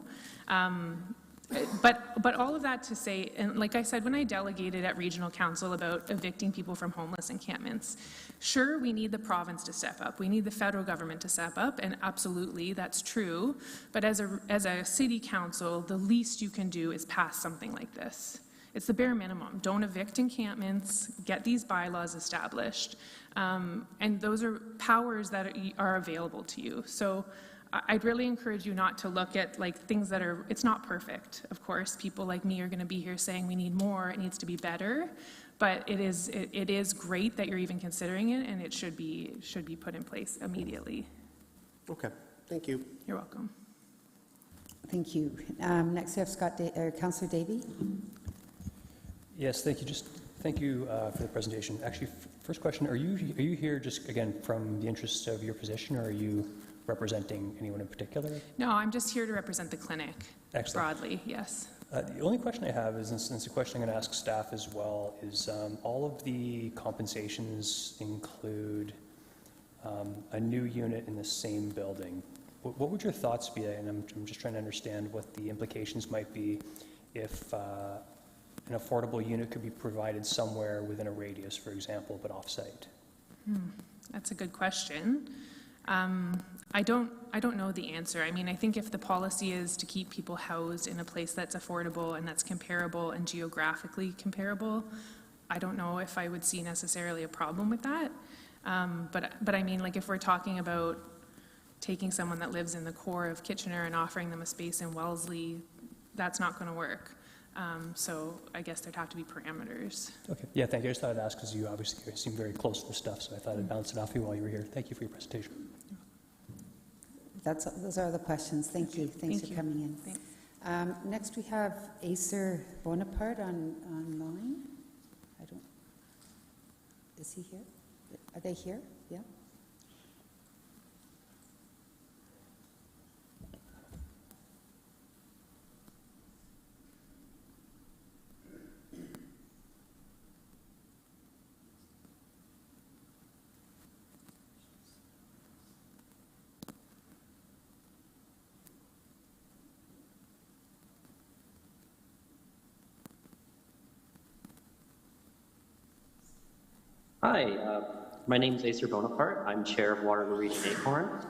But all of that to say, and like I said, when I delegated at Regional Council about evicting people from homeless encampments, sure, we need the province to step up. We need the federal government to step up, and absolutely, that's true. But as a city council, the least you can do is pass something like this. It's the bare minimum. Don't evict encampments, get these bylaws established, and those are powers that are available to you. So I'd really encourage you not to look at like things that are, it's not perfect. Of course, people like me are going to be here saying we need more, it needs to be better, but it is great that you're even considering it, and it should be put in place immediately. Okay, thank you. You're welcome. Thank you. Next we have Councillor Davey. Yes, thank you. Thank you for the presentation. Actually, first question, are you here just again from the interests of your position, or are you representing anyone in particular? No, I'm just here to represent the clinic. Excellent. Broadly, yes. The only question I have is, and it's a question I'm going to ask staff as well, is all of the compensations include a new unit in the same building. What would your thoughts be, and I'm just trying to understand what the implications might be if an affordable unit could be provided somewhere within a radius, for example, but off-site? That's a good question. I don't know the answer. I mean, I think if the policy is to keep people housed in a place that's affordable and that's comparable and geographically comparable, I don't know if I would see necessarily a problem with that. But I mean, like if we're talking about taking someone that lives in the core of Kitchener and offering them a space in Wellesley, that's not going to work. So I guess there'd have to be parameters. Okay. Yeah, thank you. I just thought I'd ask because you obviously seem very close to the stuff, so I thought I'd bounce it off you while you were here. Thank you for your presentation. Those are the questions. Thank you. Thanks for coming in. Thanks. Next we have Acer Bonaparte online. Is he here? Are they here? Yeah. Hi, my name is Acer Bonaparte. I'm chair of Waterloo Region Acorn.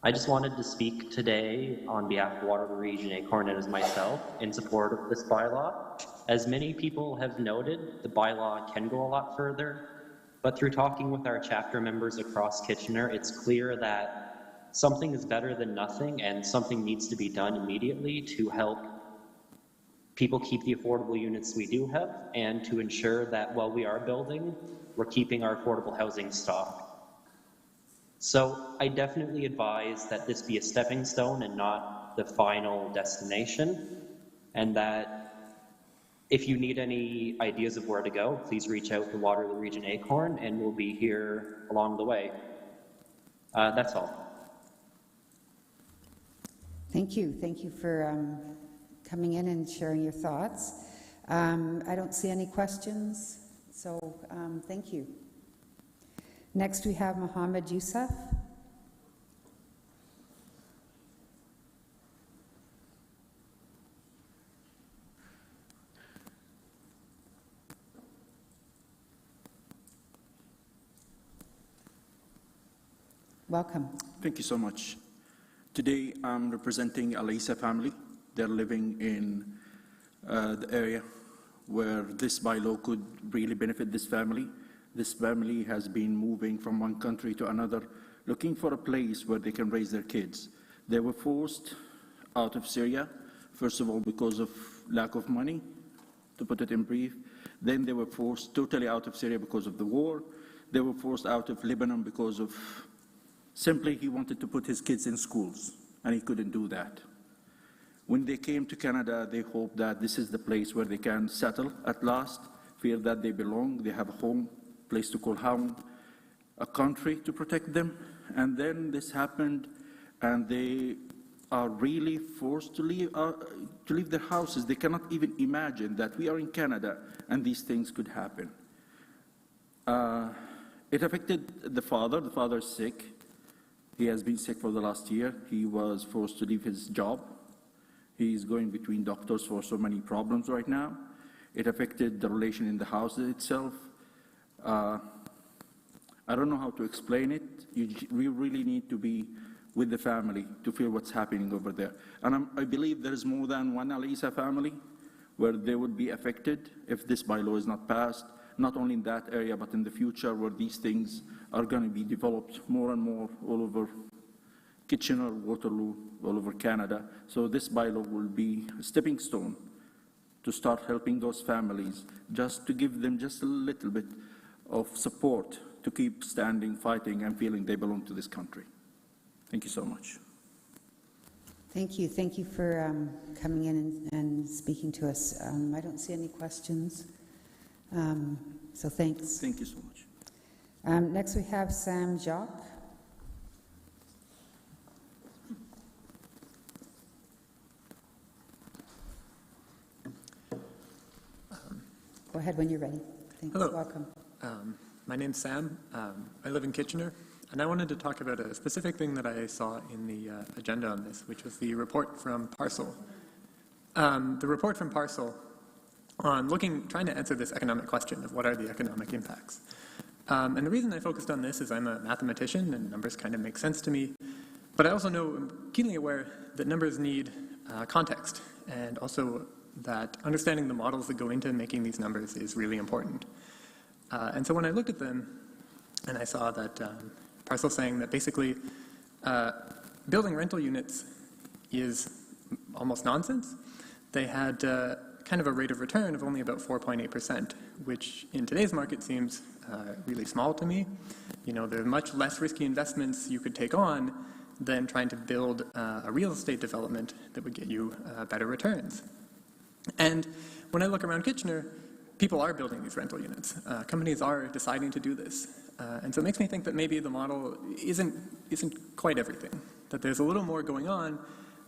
I just wanted to speak today on behalf of Waterloo Region Acorn and as myself in support of this bylaw. As many people have noted, the bylaw can go a lot further, but through talking with our chapter members across Kitchener, it's clear that something is better than nothing, and something needs to be done immediately to help people keep the affordable units we do have, and to ensure that while we are building, we're keeping our affordable housing stock. So I definitely advise that this be a stepping stone and not the final destination, and that if you need any ideas of where to go, please reach out to Waterloo Region Acorn, and we'll be here along the way. That's all. Thank you. Thank you for coming in and sharing your thoughts. I don't see any questions, so thank you. Next, we have Mohammed Youssef. Welcome. Thank you so much. Today, I'm representing Alaisa family. They're living in the area where this bylaw could really benefit this family. This family has been moving from one country to another, looking for a place where they can raise their kids. They were forced out of Syria, first of all, because of lack of money, to put it in brief. Then they were forced totally out of Syria because of the war. They were forced out of Lebanon because of simply he wanted to put his kids in schools, and he couldn't do that. When they came to Canada, they hoped that this is the place where they can settle at last, feel that they belong, they have a home, place to call home, a country to protect them. And then this happened, and they are really forced to leave their houses. They cannot even imagine that we are in Canada and these things could happen. It affected the father. The father is sick. He has been sick for the last year. He was forced to leave his job. He is going between doctors for so many problems right now. It affected the relation in the house itself. I don't know how to explain it. We really need to be with the family to feel what's happening over there. And I believe there is more than one Alaisa family where they would be affected if this bylaw is not passed, not only in that area, but in the future where these things are going to be developed more and more all over Kitchener, Waterloo, all over Canada. So this bylaw will be a stepping stone to start helping those families, just to give them just a little bit of support to keep standing, fighting, and feeling they belong to this country. Thank you so much. Thank you. Thank you for coming in and speaking to us. I don't see any questions, so thanks. Thank you so much. Next, we have Sam Jacques. Go ahead when you're ready. Thanks. Hello. Welcome. My name's Sam. I live in Kitchener, and I wanted to talk about a specific thing that I saw in the agenda on this, which was the report from Parcel. The report from Parcel on trying to answer this economic question of what are the economic impacts. And the reason I focused on this is I'm a mathematician, and numbers kind of make sense to me. But I also know, I'm keenly aware that numbers need context, and also that understanding the models that go into making these numbers is really important. And so when I looked at them, and I saw that Parcel saying that basically building rental units is almost nonsense. They had kind of a rate of return of only about 4.8%, which in today's market seems really small to me. You know, there are much less risky investments you could take on than trying to build a real estate development that would get you better returns. And when I look around Kitchener, people are building these rental units. Companies are deciding to do this. And so it makes me think that maybe the model isn't quite everything, that there's a little more going on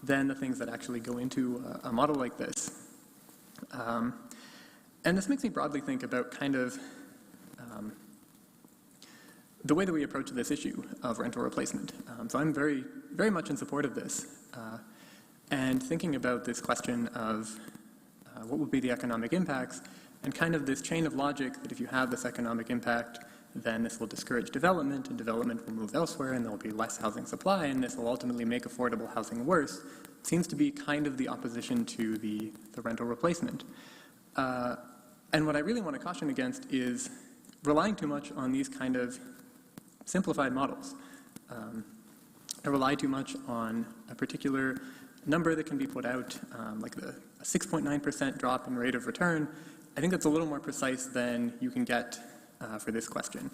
than the things that actually go into a model like this. And this makes me broadly think about kind of the way that we approach this issue of rental replacement. So I'm very, very much in support of this. And thinking about this question of what would be the economic impacts, and kind of this chain of logic that if you have this economic impact, then this will discourage development, and development will move elsewhere, and there will be less housing supply, and this will ultimately make affordable housing worse, seems to be kind of the opposition to the rental replacement. And what I really want to caution against is relying too much on these kind of simplified models. rely too much on a particular number that can be put out, like a 6.9% drop in rate of return. I think that's a little more precise than you can get for this question.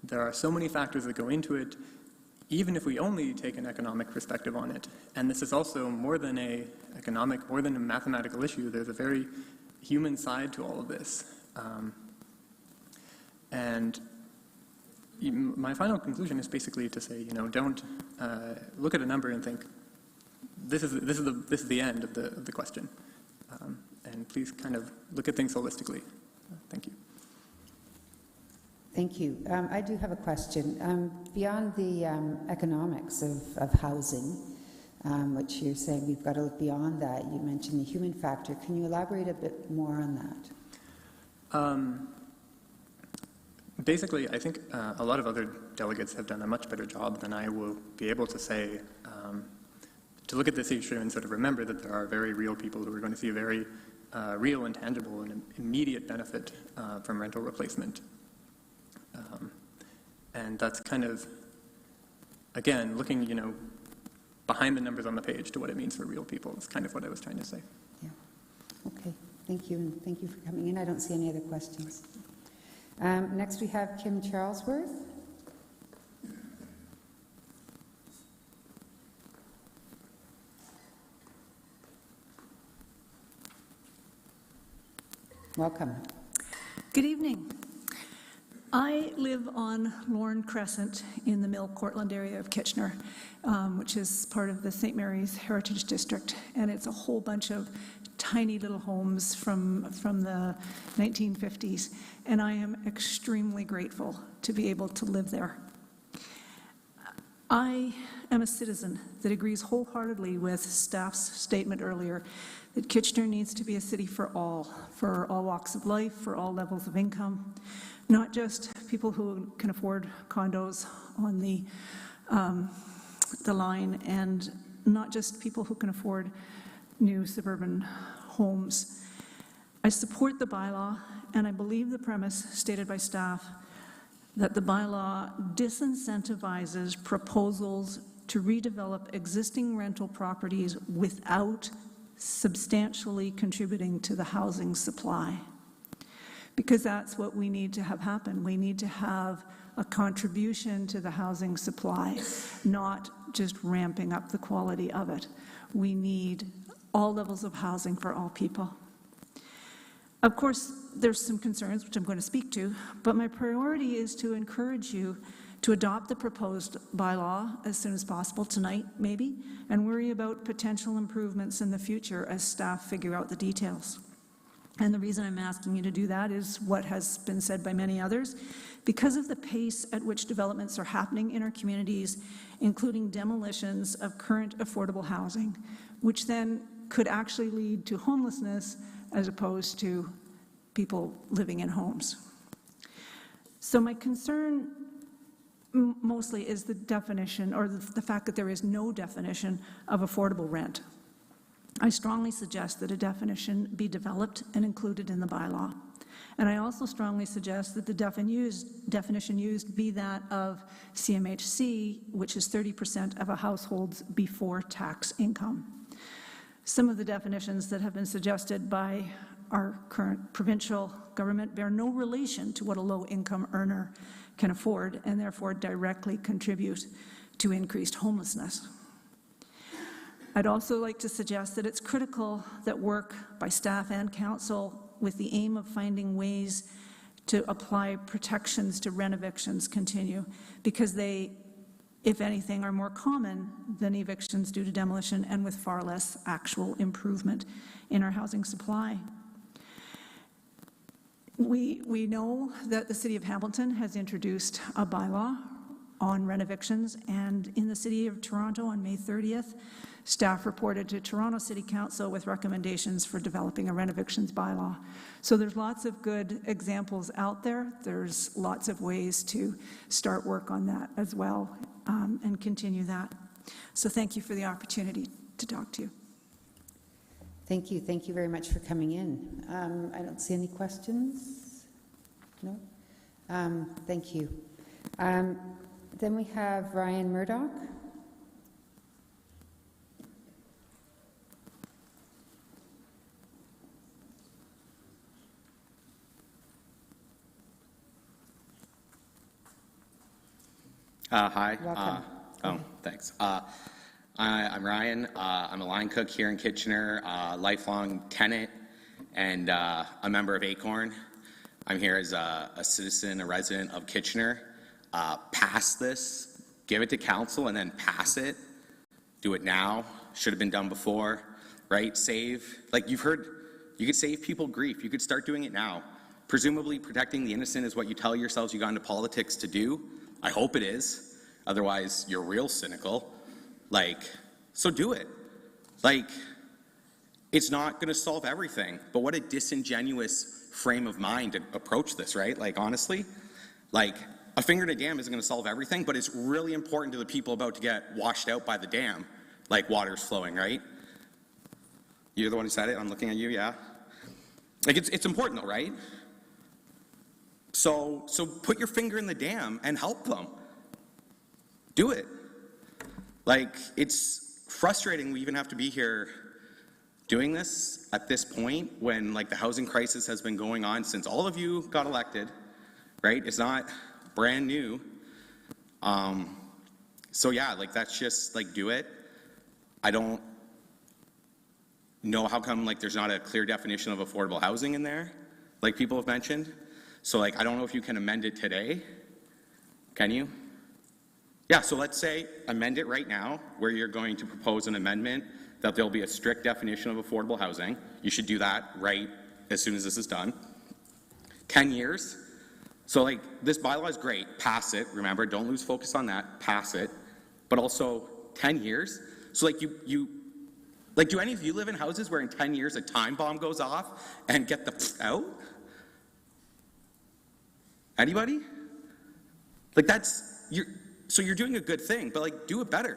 There are so many factors that go into it, even if we only take an economic perspective on it. And this is also more than a mathematical issue. There's a very human side to all of this. And my final conclusion is basically to say, don't look at a number and think, this is the end of the question. And please kind of look at things holistically. Thank you. Thank you. I do have a question. Beyond the economics of housing, which you're saying we've got to look beyond that, you mentioned the human factor. Can you elaborate a bit more on that? Basically, I think a lot of other delegates have done a much better job than I will be able to say to look at this issue and sort of remember that there are very real people who are going to see a very real and tangible and immediate benefit from rental replacement. And that's kind of, again, looking, behind the numbers on the page to what it means for real people is kind of what I was trying to say. Yeah. Okay. Thank you, and thank you for coming in. I don't see any other questions. Next, we have Kim Charlesworth. Welcome. Good evening. I live on Lorne Crescent in the Mill Cortland area of Kitchener, which is part of the St. Mary's Heritage District, and it's a whole bunch of tiny little homes from the 1950s, and I am extremely grateful to be able to live there. I am a citizen that agrees wholeheartedly with staff's statement earlier that Kitchener needs to be a city for all walks of life, for all levels of income, not just people who can afford condos on the line, and not just people who can afford new suburban homes. I support the bylaw, and I believe the premise stated by staff that the bylaw disincentivizes proposals to redevelop existing rental properties without substantially contributing to the housing supply. Because that's what we need to have happen. We need to have a contribution to the housing supply, not just ramping up the quality of it. We need all levels of housing for all people. Of course, there's some concerns, which I'm going to speak to, but my priority is to encourage you to adopt the proposed bylaw as soon as possible, tonight maybe, and worry about potential improvements in the future as staff figure out the details. And the reason I'm asking you to do that is what has been said by many others. Because of the pace at which developments are happening in our communities, including demolitions of current affordable housing, which then could actually lead to homelessness as opposed to people living in homes. So my concern mostly is the definition, or the fact that there is no definition of affordable rent. I strongly suggest that a definition be developed and included in the bylaw. And I also strongly suggest that the definition used be that of CMHC, which is 30% of a household's before tax income. Some of the definitions that have been suggested by our current provincial government bear no relation to what a low-income earner can afford, and therefore directly contribute to increased homelessness. I'd also like to suggest that it's critical that work by staff and council with the aim of finding ways to apply protections to rent evictions continue, because they, if anything, are more common than evictions due to demolition and with far less actual improvement in our housing supply. We know that the City of Hamilton has introduced a bylaw on rent evictions, and in the City of Toronto on May 30th, staff reported to Toronto City Council with recommendations for developing a rent evictions bylaw. So there's lots of good examples out there. There's lots of ways to start work on that as well, and continue that. So thank you for the opportunity to talk to you. Thank you. Thank you very much for coming in. I don't see any questions. No? Thank you. Then we have Ryan Murdoch. Hi. Welcome. Thanks. I'm Ryan. I'm a line cook here in Kitchener, lifelong tenant, and a member of Acorn. I'm here as a citizen, a resident of Kitchener. Pass this, give it to council, and then pass it. Do it now. Should have been done before, right? Save, like you've heard, you could save people grief. You could start doing it now. Presumably protecting the innocent is what you tell yourselves you got into politics to do. I hope it is. Otherwise, you're real cynical. So do it. It's not going to solve everything, but what a disingenuous frame of mind to approach this, right? Honestly, a finger in a dam isn't going to solve everything, but it's really important to the people about to get washed out by the dam, water's flowing, right? You're the one who said it. I'm looking at you, yeah? It's important though, right? So put your finger in the dam and help them. Do it. It's frustrating we even have to be here doing this at this point when the housing crisis has been going on since all of you got elected, right? It's not brand new. So yeah, that's just do it. I don't know how come there's not a clear definition of affordable housing in there, like people have mentioned. So I don't know if you can amend it today. Can you? Yeah, so let's say amend it right now where you're going to propose an amendment that there'll be a strict definition of affordable housing. You should do that right as soon as this is done. 10 years. So this bylaw is great. Pass it. Remember, don't lose focus on that. Pass it. But also 10 years. So do any of you live in houses where in 10 years a time bomb goes off and get the out? Anybody? So you're doing a good thing, but do it better.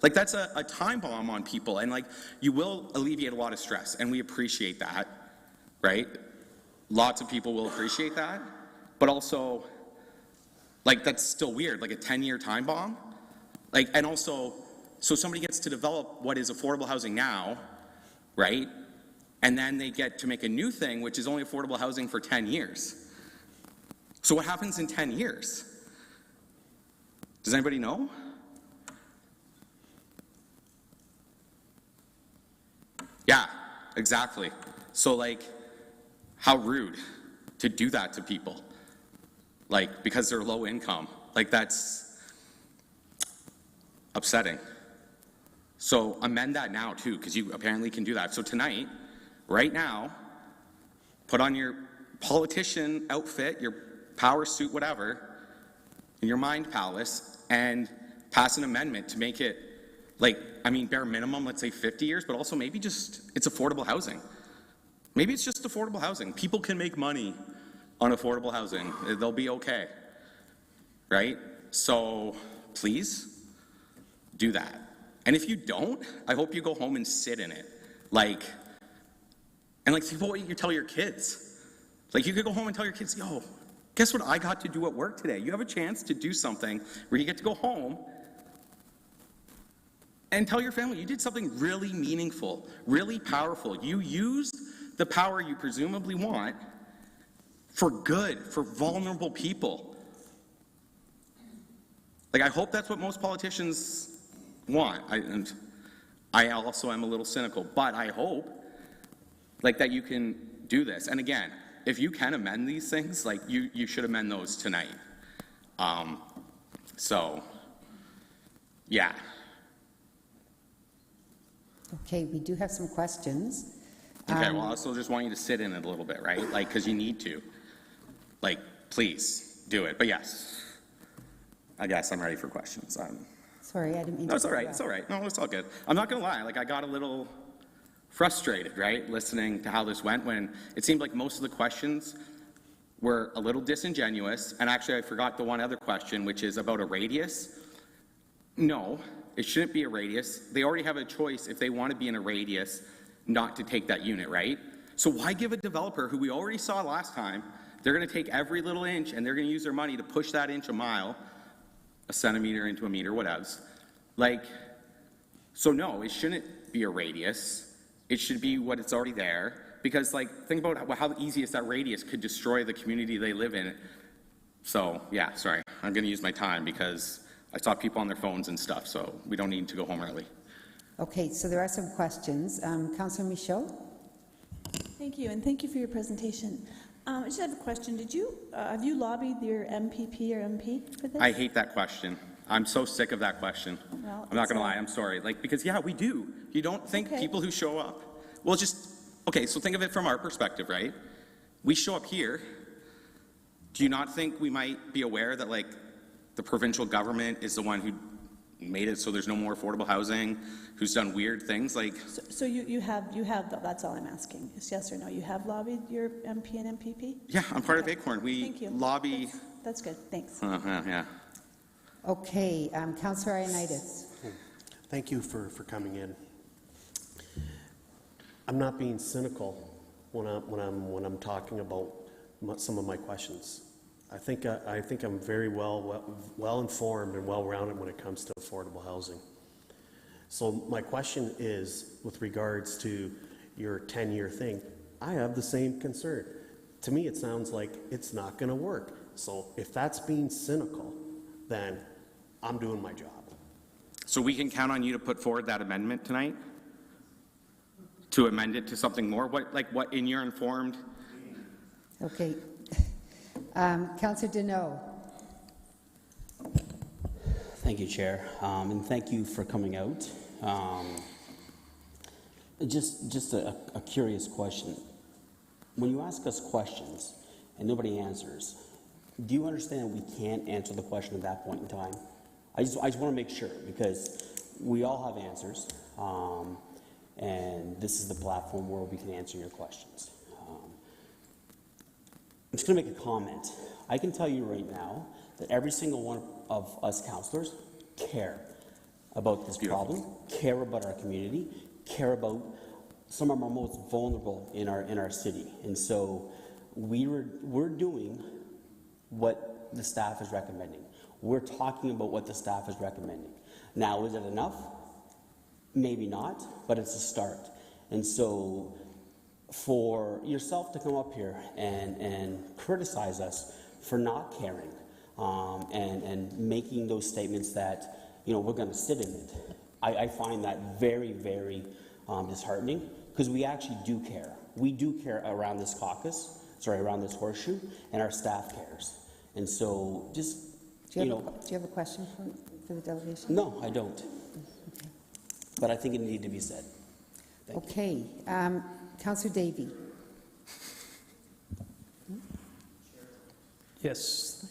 That's a time bomb on people, and you will alleviate a lot of stress, and we appreciate that, right? Lots of people will appreciate that, but also, that's still weird, a 10-year time bomb. And also, so somebody gets to develop what is affordable housing now, right? And then they get to make a new thing, which is only affordable housing for 10 years. So what happens in 10 years? Does anybody know? Yeah, exactly. So how rude to do that to people. Because they're low income. That's upsetting. So amend that now too, because you apparently can do that. So tonight, right now, put on your politician outfit, your power suit, whatever, in your mind palace, and pass an amendment to make it, bare minimum, let's say 50 years, but also maybe just, it's affordable housing. Maybe it's just affordable housing. People can make money on affordable housing. They'll be okay, right? So please do that. And if you don't, I hope you go home and sit in it. What you tell your kids. You could go home and tell your kids, yo, guess what I got to do at work today? You have a chance to do something where you get to go home and tell your family you did something really meaningful, really powerful. You used the power you presumably want for good, for vulnerable people. I hope that's what most politicians want. And I also am a little cynical, but I hope that you can do this. And again, if you can amend these things, you should amend those tonight. So, yeah. Okay, we do have some questions. Okay, well, I also just want you to sit in it a little bit, right? Because you need to. Please do it. But yes, I guess I'm ready for questions. Sorry, I didn't mean to. No, it's all right. It's all right. No, it's all good. I'm not going to lie. I got a little frustrated, right, listening to how this went when it seemed like most of the questions were a little disingenuous. And actually, I forgot the one other question, which is about a radius. No, it shouldn't be a radius. They already have a choice if they want to be in a radius not to take that unit, right? So why give a developer who we already saw last time, they're going to take every little inch and they're going to use their money to push that inch a mile, a centimeter into a meter, whatevs. So no, it shouldn't be a radius. It should be what it's already there. Because think about how easy is that radius could destroy the community they live in. So yeah, sorry, I'm going to use my time because I saw people on their phones and stuff, so we don't need to go home early. Okay, so there are some questions. Councillor Michaud? Thank you, and thank you for your presentation. I just have a question. Have you lobbied your MPP or MP for this? I hate that question. I'm so sick of that question. Well, I'm not going to lie, I'm sorry. Because, yeah, we do. You don't think people who show up, well, okay, so think of it from our perspective, right? We show up here. Do you not think we might be aware that, the provincial government is the one who made it so there's no more affordable housing, who's done weird things? So you have, that's all I'm asking, is yes or no. You have lobbied your MP and MPP? Yeah, I'm part of Acorn. We Thank you. lobby. That's good, thanks. Yeah. Okay, Councillor Ioannidis. Thank you for coming in. I'm not being cynical when I'm talking about some of my questions. I think I'm very well informed and well-rounded when it comes to affordable housing. So my question is, with regards to your 10-year thing, I have the same concern. To me, it sounds like it's not going to work. So if that's being cynical, then I'm doing my job. So we can count on you to put forward that amendment tonight? To amend it to something more? What in your informed? Okay. Councillor Deneau. Thank you, Chair, and thank you for coming out. Just a curious question. When you ask us questions and nobody answers, do you understand we can't answer the question at that point in time? I just want to make sure, because we all have answers, and this is the platform where we can answer your questions. I'm just going to make a comment. I can tell you right now that every single one of us councillors care about this problem, care about our community, care about some of our most vulnerable in our city. And so we're doing what the staff is recommending. We're talking about what the staff is recommending. Now, is it enough? Maybe not, but it's a start. And so for yourself to come up here and criticize us for not caring and making those statements that, we're going to sit in it, I find that very, very disheartening, because we actually do care. We do care around this around this horseshoe, and our staff cares. And so just, do you have a question for the delegation? No, I don't. Okay. But I think it needed to be said. Okay. Councillor Davey. Yes.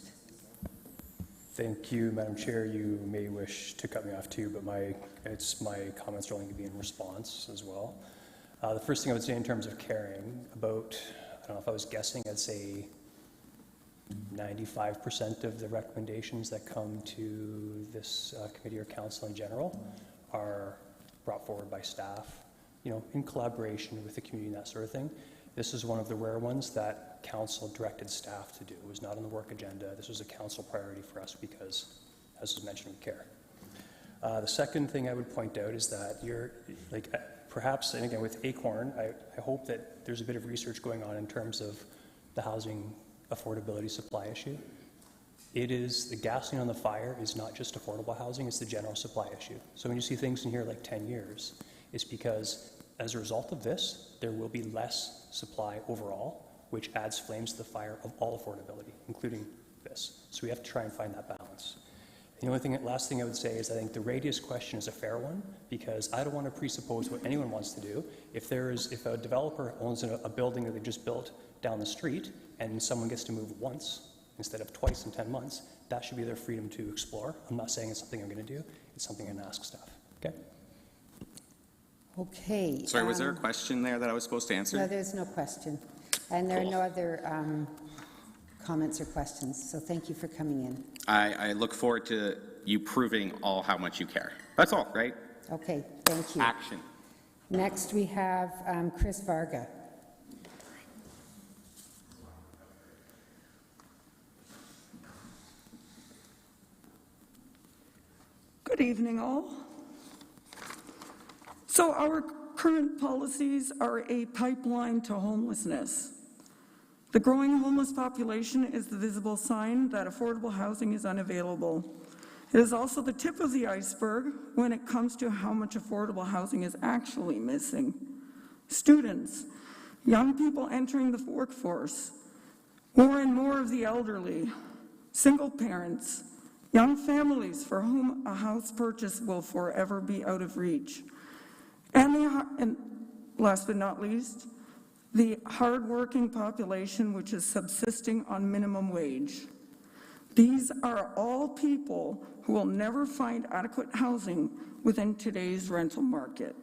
Thank you, Madam Chair. You may wish to cut me off too, but my comments are only going to be in response as well. The first thing I would say in terms of caring about, I don't know if I was guessing, I'd say 95% of the recommendations that come to this committee or council in general are brought forward by staff, in collaboration with the community and that sort of thing. This is one of the rare ones that council directed staff to do. It was not on the work agenda. This was a council priority for us because, as was mentioned, we care. The second thing I would point out is that perhaps, and again with Acorn, I hope that there's a bit of research going on in terms of the housing affordability supply issue. It is, the gasoline on the fire is not just affordable housing, it's the general supply issue. So when you see things in here like 10 years, it's because as a result of this, there will be less supply overall, which adds flames to the fire of all affordability, including this. So we have to try and find that balance. The last thing I would say is I think the radius question is a fair one, because I don't want to presuppose what anyone wants to do. If a developer owns a building that they just built down the street and someone gets to move once instead of twice in 10 months, that should be their freedom to explore. I'm not saying it's something I'm going to do. It's something I'm going to ask staff. Okay? Okay. Sorry, was there a question there that I was supposed to answer? No, there's no question. And there are no other comments or questions, so thank you for coming in. I look forward to you proving how much you care. That's all, right? Okay, thank you. Action. Next, we have Chris Varga. Good evening, all. So our current policies are a pipeline to homelessness. The growing homeless population is the visible sign that affordable housing is unavailable. It is also the tip of the iceberg when it comes to how much affordable housing is actually missing. Students, young people entering the workforce, more and more of the elderly, single parents, young families for whom a house purchase will forever be out of reach. And last but not least, the hardworking population which is subsisting on minimum wage. These are all people who will never find adequate housing within today's rental market.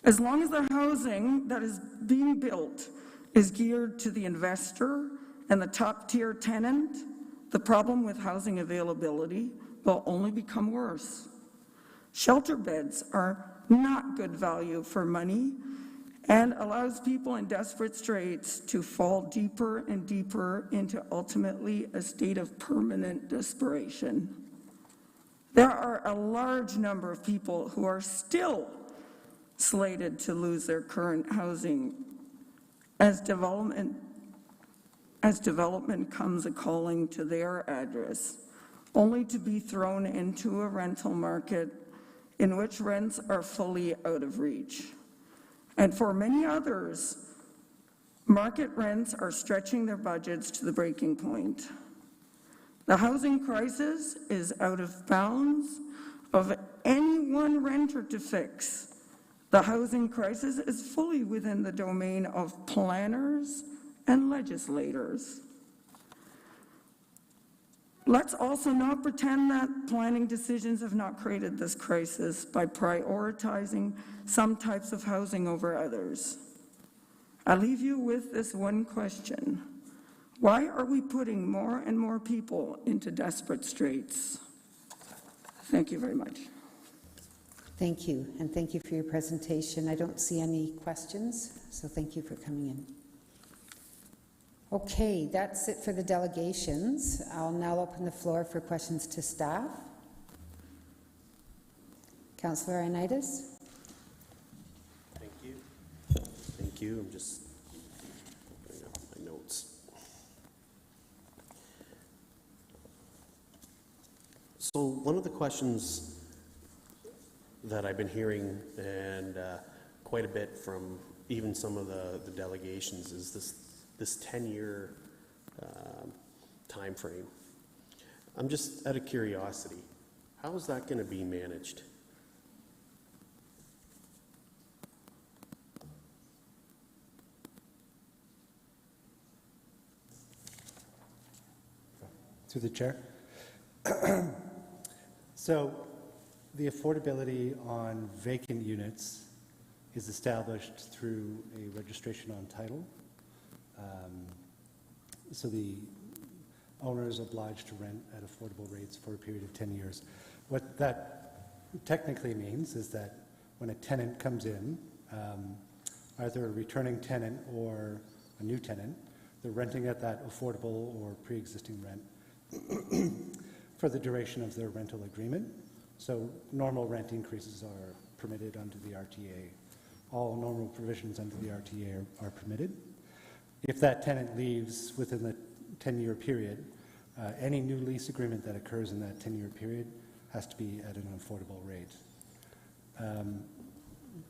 As long as the housing that is being built is geared to the investor and the top-tier tenant, the problem with housing availability will only become worse. Shelter beds are not good value for money and allows people in desperate straits to fall deeper and deeper into ultimately a state of permanent desperation. There are a large number of people who are still slated to lose their current housing as development comes a-calling to their address, only to be thrown into a rental market in which rents are fully out of reach. And for many others, market rents are stretching their budgets to the breaking point. The housing crisis is out of bounds of any one renter to fix. The housing crisis is fully within the domain of planners and legislators. Let's also not pretend that planning decisions have not created this crisis by prioritizing some types of housing over others. I leave you with this one question. Why are we putting more and more people into desperate straits? Thank you very much. Thank you, and thank you for your presentation. I don't see any questions, so thank you for coming in. Okay, that's it for the delegations. I'll now open the floor for questions to staff. Councillor Ioannidis. Thank you. Thank you. I'm just putting up my notes. So one of the questions that I've been hearing, and quite a bit from even some of the delegations, is this 10-year time frame. I'm just out of curiosity, how is that going to be managed? Through the chair. So the affordability on vacant units is established through a registration on title. So the owner is obliged to rent at affordable rates for a period of 10 years. What that technically means is that when a tenant comes in, either a returning tenant or a new tenant, they're renting at that affordable or pre-existing rent for the duration of their rental agreement. So normal rent increases are permitted under the RTA. All normal provisions under the RTA are permitted. If that tenant leaves within the 10-year period, any new lease agreement that occurs in that 10-year period has to be at an affordable rate.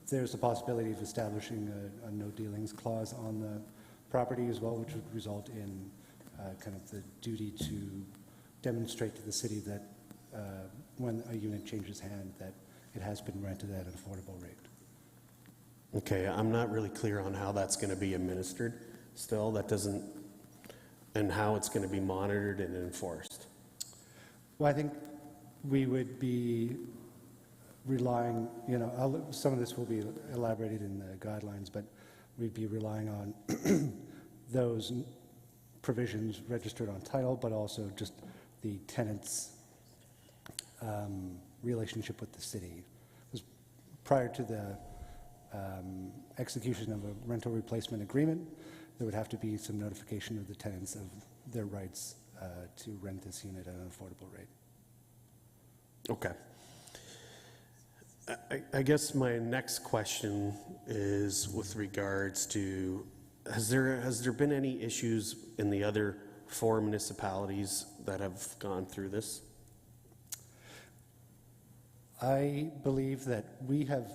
There's a possibility of establishing a no dealings clause on the property as well, which would result in kind of the duty to demonstrate to the city that when a unit changes hand, that it has been rented at an affordable rate. Okay, I'm not really clear on how that's going to be administered still. That doesn't, and how it's going to be monitored and enforced. Well, I think we would be relying, some of this will be elaborated in the guidelines, but we'd be relying on those provisions registered on title, but also just the tenant's relationship with the city. Because prior to the execution of a rental replacement agreement, there would have to be some notification of the tenants of their rights to rent this unit at an affordable rate. Okay. I guess my next question is with regards to, has there been any issues in the other 4 municipalities that have gone through this? I believe that we have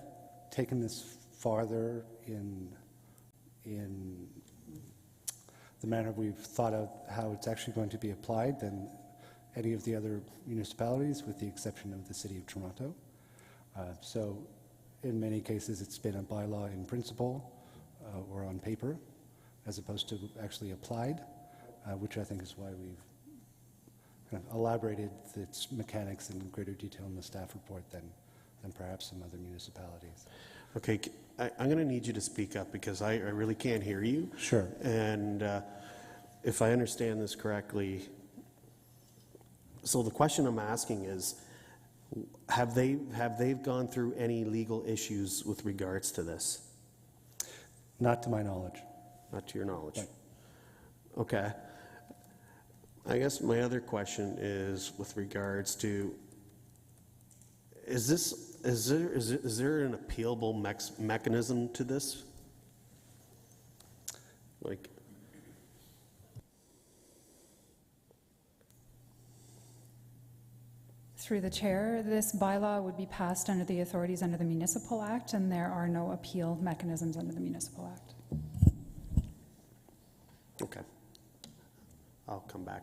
taken this farther in the manner we've thought of how it's actually going to be applied than any of the other municipalities, with the exception of the City of Toronto. So in many cases, it's been a bylaw in principle or on paper, as opposed to actually applied, which I think is why we've kind of elaborated its mechanics in greater detail in the staff report than perhaps some other municipalities. Okay, I'm going to need you to speak up because I really can't hear you. Sure. And if I understand this correctly, so the question I'm asking is, have they gone through any legal issues with regards to this? Not to my knowledge. Not to your knowledge. Right. Okay. I guess my other question is with regards to, is there an appealable mechanism to this? Like, through the chair, this bylaw would be passed under the authorities under the Municipal Act, and there are no appeal mechanisms under the Municipal Act. okay. I'll come back.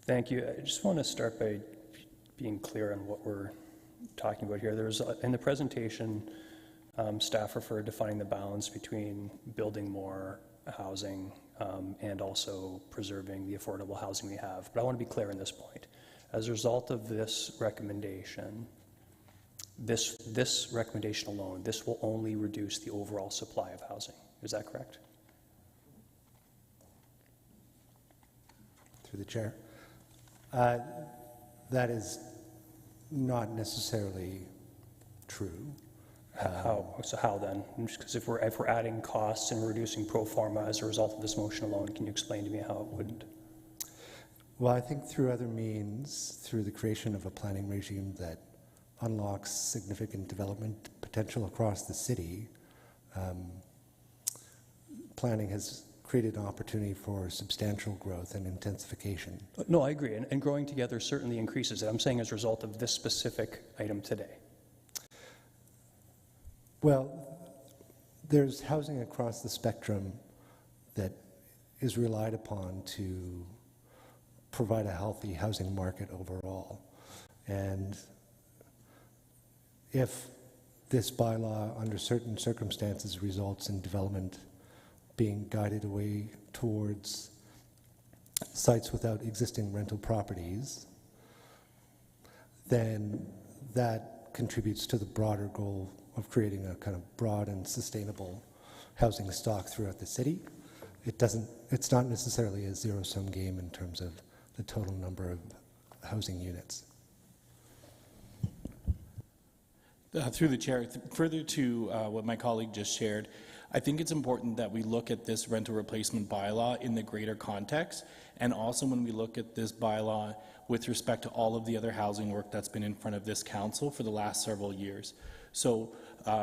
Thank you. I just want to start by being clear on what we're talking about here. There's, in the presentation, staff referred to finding the balance between building more housing and also preserving the affordable housing we have. But I want to be clear on this point. As a result of this recommendation, this recommendation alone, this will only reduce the overall supply of housing. Is that correct? Through the chair. That is not necessarily true. How? So how then? Because if we're adding costs and reducing pro forma as a result of this motion alone, can you explain to me how it wouldn't? Well, I think through other means, through the creation of a planning regime that unlocks significant development potential across the city, planning has created an opportunity for substantial growth and intensification. No, I agree. And growing together certainly increases it. I'm saying as a result of this specific item today. Well, there's housing across the spectrum that is relied upon to provide a healthy housing market overall. And if this bylaw, under certain circumstances, results in development being guided away towards sites without existing rental properties, then that contributes to the broader goal of creating a kind of broad and sustainable housing stock throughout the city. It's not necessarily a zero-sum game in terms of the total number of housing units. Through the chair, further to what my colleague just shared, I think it's important that we look at this rental replacement bylaw in the greater context, and also when we look at this bylaw with respect to all of the other housing work that's been in front of this council for the last several years. So,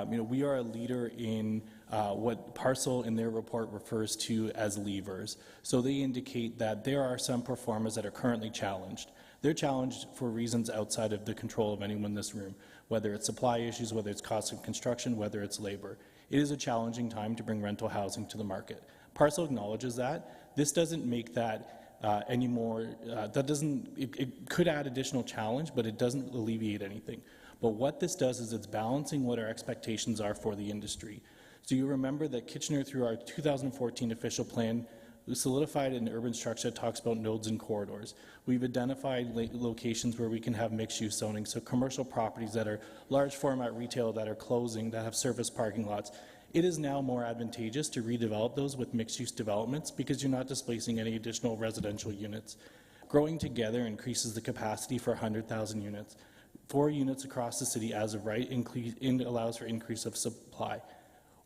we are a leader in what Parcel in their report refers to as levers. So they indicate that there are some performers that are currently challenged. They're challenged for reasons outside of the control of anyone in this room, whether it's supply issues, whether it's cost of construction, whether it's labor. It is a challenging time to bring rental housing to the market. Parcel acknowledges that. This doesn't make that any more, it could add additional challenge, but it doesn't alleviate anything. But what this does is it's balancing what our expectations are for the industry. So you remember that Kitchener, through our 2014 official plan, we solidified an urban structure that talks about nodes and corridors. We've identified locations where we can have mixed-use zoning, so commercial properties that are large format retail that are closing, that have surface parking lots. It is now more advantageous to redevelop those with mixed-use developments because you're not displacing any additional residential units. Growing together increases the capacity for 100,000 units. 4 units across the city as of right allows for increase of supply.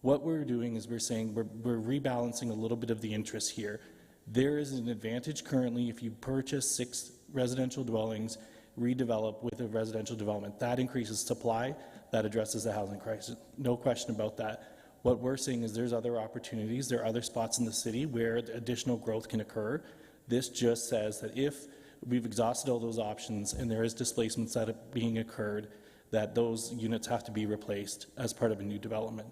What we're doing is we're saying we're rebalancing a little bit of the interest here. There is an advantage currently if you purchase 6 residential dwellings, redevelop with a residential development. That increases supply, that addresses the housing crisis. No question about that. What we're saying is there's other opportunities, there are other spots in the city where additional growth can occur. This just says that if we've exhausted all those options, and there is displacements that are being occurred, that those units have to be replaced as part of a new development.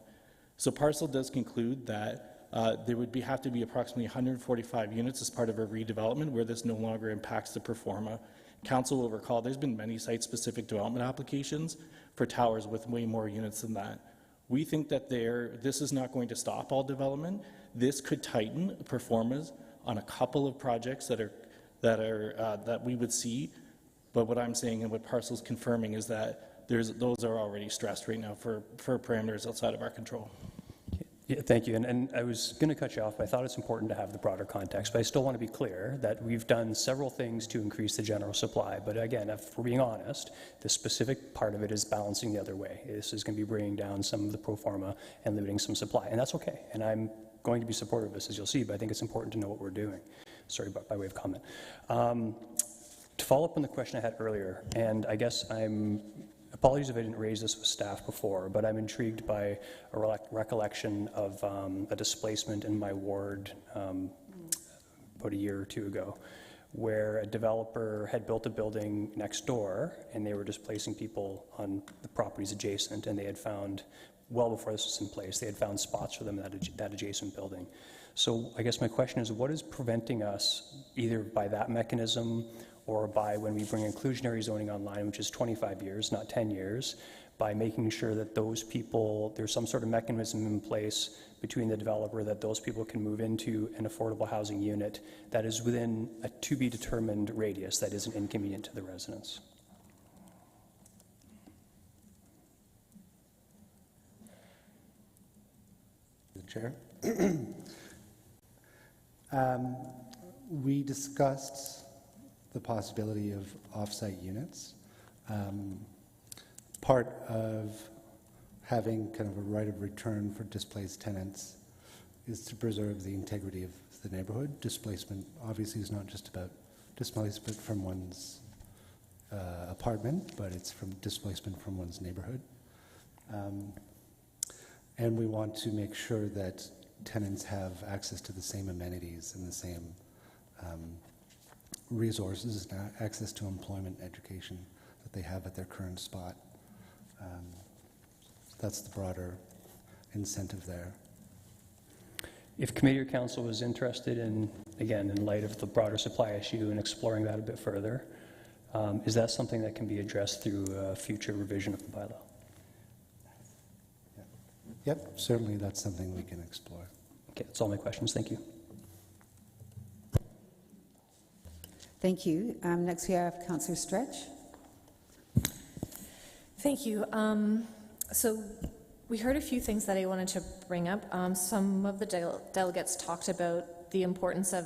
So Parcel does conclude that there would have to be approximately 145 units as part of a redevelopment where this no longer impacts the pro forma. Council will recall there's been many site-specific development applications for towers with way more units than that. We think that this is not going to stop all development. This could tighten pro formas on a couple of projects that we would see. But what I'm saying and what Parcel's confirming is that those are already stressed right now for parameters outside of our control. Yeah, thank you. And I was going to cut you off, but I thought it's important to have the broader context. But I still want to be clear that we've done several things to increase the general supply. But again, if we're being honest, the specific part of it is balancing the other way. This is going to be bringing down some of the pro forma and limiting some supply. And that's okay. And I'm going to be supportive of this, as you'll see, but I think it's important to know what we're doing. Sorry, by way of comment. To follow up on the question I had earlier, and I guess apologies if I didn't raise this with staff before, but I'm intrigued by a recollection of a displacement in my ward about a year or two ago, where a developer had built a building next door, and they were displacing people on the properties adjacent, and they had found, well before this was in place, they had found spots for them in that adjacent building. So I guess my question is, what is preventing us, either by that mechanism or by when we bring inclusionary zoning online, which is 25 years, not 10 years, by making sure that those people, there's some sort of mechanism in place between the developer that those people can move into an affordable housing unit that is within a to-be-determined radius that isn't inconvenient to the residents? The Chair. We discussed the possibility of off-site units. Part of having kind of a right of return for displaced tenants is to preserve the integrity of the neighborhood. Displacement obviously is not just about displacement from one's apartment, but it's from displacement from one's neighborhood. And we want to make sure that tenants have access to the same amenities and the same resources and access to employment, education that they have at their current spot. That's the broader incentive there. If committee or council was interested in, again, in light of the broader supply issue and exploring that a bit further, is that something that can be addressed through a future revision of the bylaw? Yep, certainly that's something we can explore. Okay, that's all my questions. Thank you. Thank you. Next we have Councillor Stretch. Thank you. So we heard a few things that I wanted to bring up. Some of the delegates talked about the importance of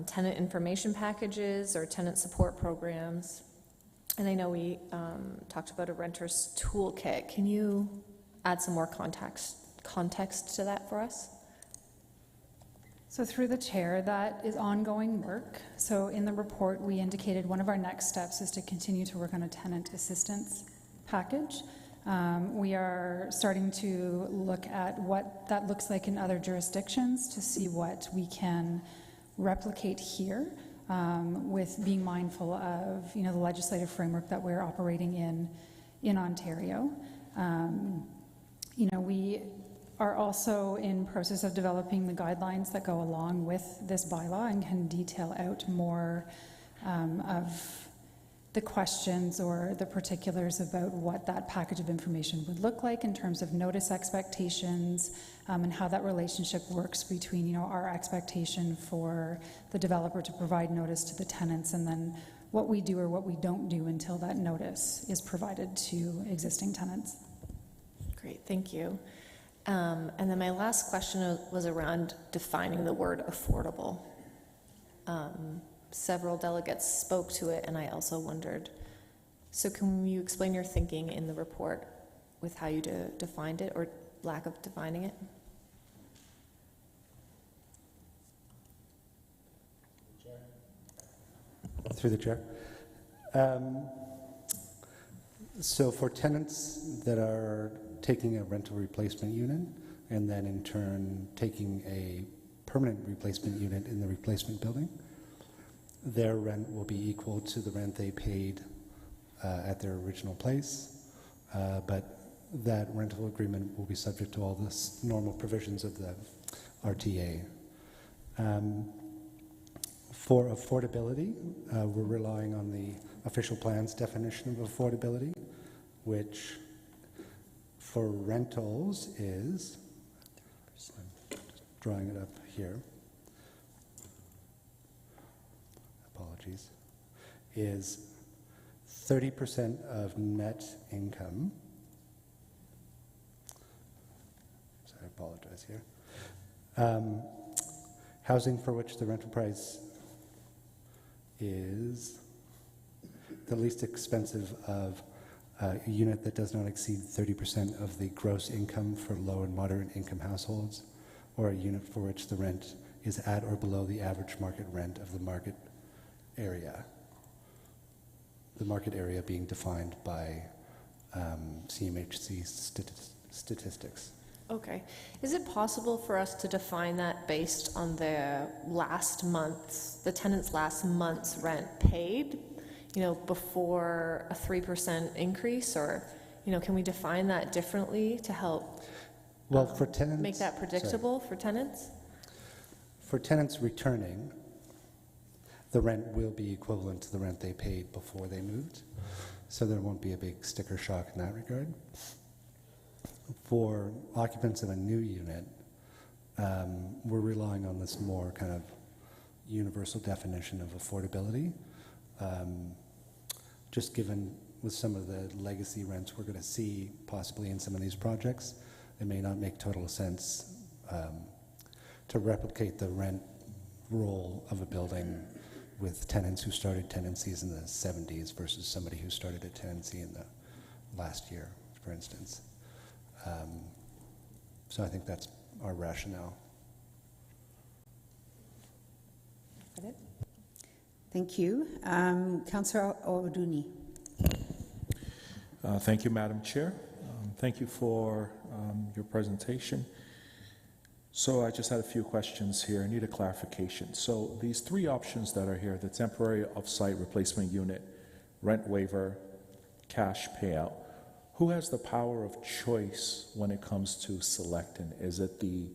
tenant information packages or tenant support programs. And I know we talked about a renter's toolkit. Can you add some more context to that for us? So through the chair, that is ongoing work. So in the report, we indicated one of our next steps is to continue to work on a tenant assistance package. We are starting to look at what that looks like in other jurisdictions to see what we can replicate here, with being mindful of the legislative framework that we're operating in Ontario. We are also in process of developing the guidelines that go along with this bylaw and can detail out more of the questions or the particulars about what that package of information would look like in terms of notice expectations, and how that relationship works between our expectation for the developer to provide notice to the tenants, and then what we do or what we don't do until that notice is provided to existing tenants. Great, thank you. And then my last question was around defining the word affordable. Several delegates spoke to it, and I also wondered, so can you explain your thinking in the report with how you defined it, or lack of defining it? Through the chair. So for tenants that are taking a rental replacement unit and then in turn taking a permanent replacement unit in the replacement building, their rent will be equal to the rent they paid at their original place, but that rental agreement will be subject to all the normal provisions of the RTA. For affordability, we're relying on the official plan's definition of affordability, which for rentals is, I'm just drawing it up here, apologies, is 30% of net income. So I apologize here. Housing for which the rental price is the least expensive of a unit that does not exceed 30% of the gross income for low and moderate income households, or a unit for which the rent is at or below the average market rent of the market area. The market area being defined by CMHC statistics. Okay. Is it possible for us to define that based on the tenant's last month's rent paid, before a 3% increase, or, can we define that differently to help for tenants, make that predictable for tenants? For tenants returning, the rent will be equivalent to the rent they paid before they moved, so there won't be a big sticker shock in that regard. For occupants of a new unit, we're relying on this more kind of universal definition of affordability. Just given with some of the legacy rents we're going to see possibly in some of these projects, it may not make total sense to replicate the rent roll of a building with tenants who started tenancies in the 70s versus somebody who started a tenancy in the last year, for instance. So I think that's our rationale. Thank you. Councillor O'Dooney. Thank you, Madam Chair. Thank you for your presentation. So I just had a few questions here. I need a clarification. So these three options that are here, the temporary off-site replacement unit, rent waiver, cash payout, who has the power of choice when it comes to selecting? Is it the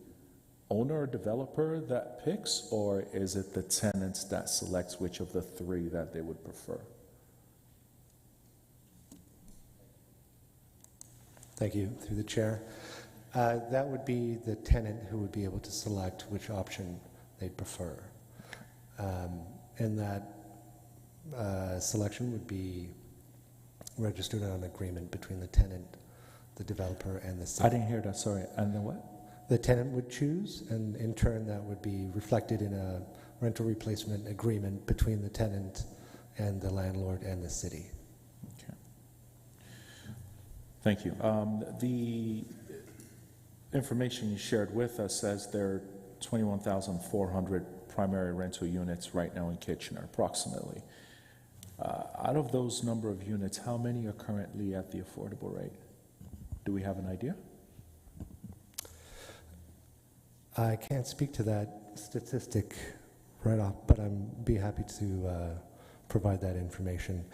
owner or developer that picks, or is it the tenants that selects which of the three that they would prefer? Thank you. Through the chair. That would be the tenant who would be able to select which option they'd prefer. And that selection would be registered on an agreement between the tenant, the developer, and the city. I didn't hear that, sorry. And the what? The tenant would choose, and in turn that would be reflected in a rental replacement agreement between the tenant and the landlord and the city. Okay. Thank you. The information you shared with us says there are 21,400 primary rental units right now in Kitchener, approximately. Out of those number of units, how many are currently at the affordable rate? Do we have an idea? I can't speak to that statistic right off, but I'd be happy to provide that information.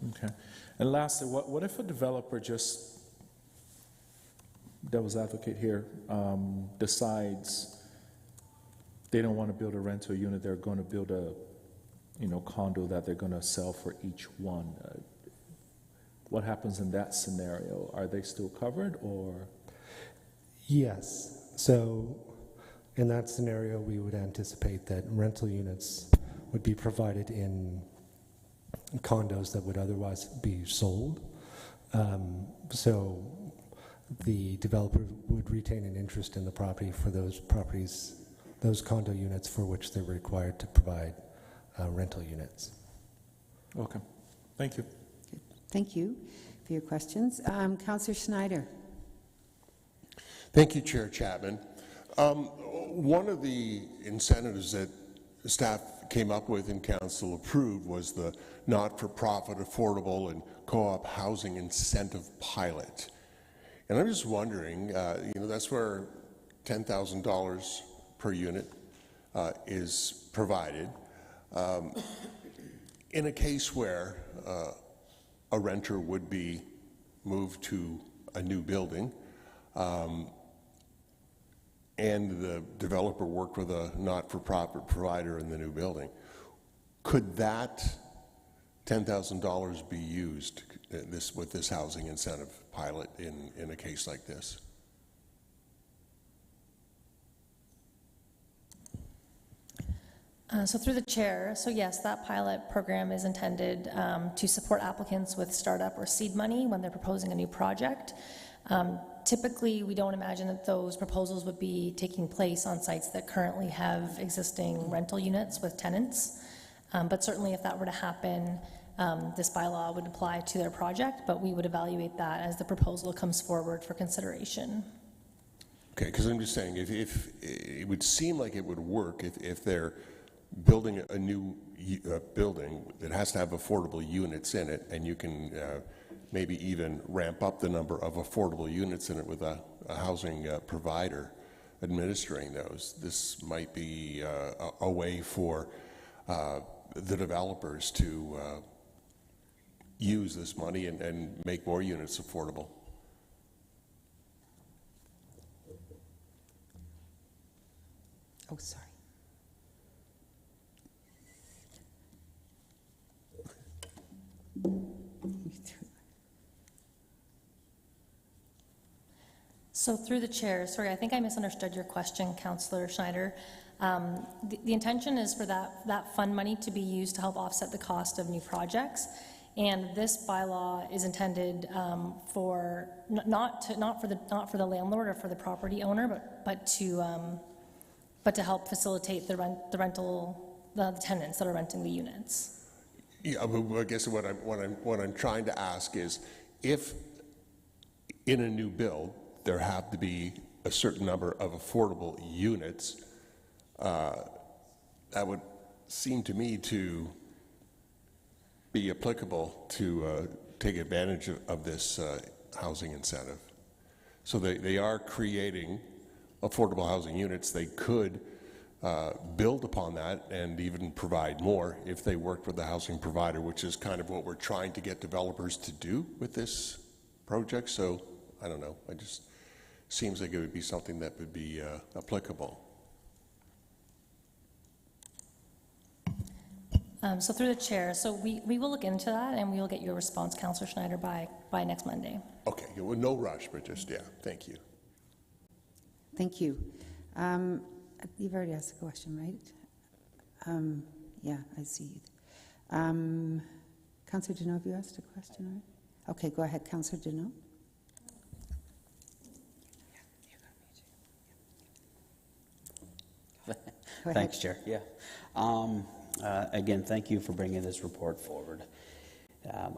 Okay. And lastly, what if a developer just, devil's advocate here, decides they don't want to build a rental unit, they're going to build a condo that they're going to sell for each one? What happens in that scenario? Are they still covered, or? Yes. So in that scenario, we would anticipate that rental units would be provided in condos that would otherwise be sold. So the developer would retain an interest in the property for those properties, those condo units for which they're required to provide rental units. Okay. Thank you. Thank you for your questions. Councillor Schneider. Thank you, Chair Chapman. One of the incentives that staff came up with and council approved was the not-for-profit affordable and co-op housing incentive pilot. And I'm just wondering, that's where $10,000 per unit is provided. In a case where a renter would be moved to a new building, and the developer worked with a not-for-profit provider in the new building, could that $10,000 be used with this housing incentive pilot in a case like this? So through the chair, so yes, that pilot program is intended to support applicants with startup or seed money when they're proposing a new project. Typically, we don't imagine that those proposals would be taking place on sites that currently have existing rental units with tenants. But certainly if that were to happen, this bylaw would apply to their project, but we would evaluate that as the proposal comes forward for consideration. Okay, because I'm just saying, if it would seem like it would work if they're building a new building that has to have affordable units in it, and you can maybe even ramp up the number of affordable units in it with a housing provider administering those. This might be a way for the developers to use this money and make more units affordable. Oh, sorry. So through the chair, sorry, I think I misunderstood your question, Councillor Schneider. The intention is for that fund money to be used to help offset the cost of new projects, and this bylaw is intended for not for the landlord or for the property owner, but to help facilitate the tenants that are renting the units. Yeah, but I guess what I'm trying to ask is, if in a new build there have to be a certain number of affordable units, that would seem to me to be applicable to take advantage of this housing incentive. So they are creating affordable housing units. They could build upon that and even provide more if they worked with the housing provider, which is kind of what we're trying to get developers to do with this project. So I don't know, it just seems like it would be something that would be applicable. So through the chair, so we will look into that and we will get your response, Councillor Schneider, by next Monday. Okay, well, no rush, but just, yeah, thank you. Thank you. You've already asked a question, right? Yeah, I see. Councillor Deneau, have you asked a question? Right? Okay, go ahead, Councillor Deneau. Thanks, Chair. Yeah. Again, thank you for bringing this report forward.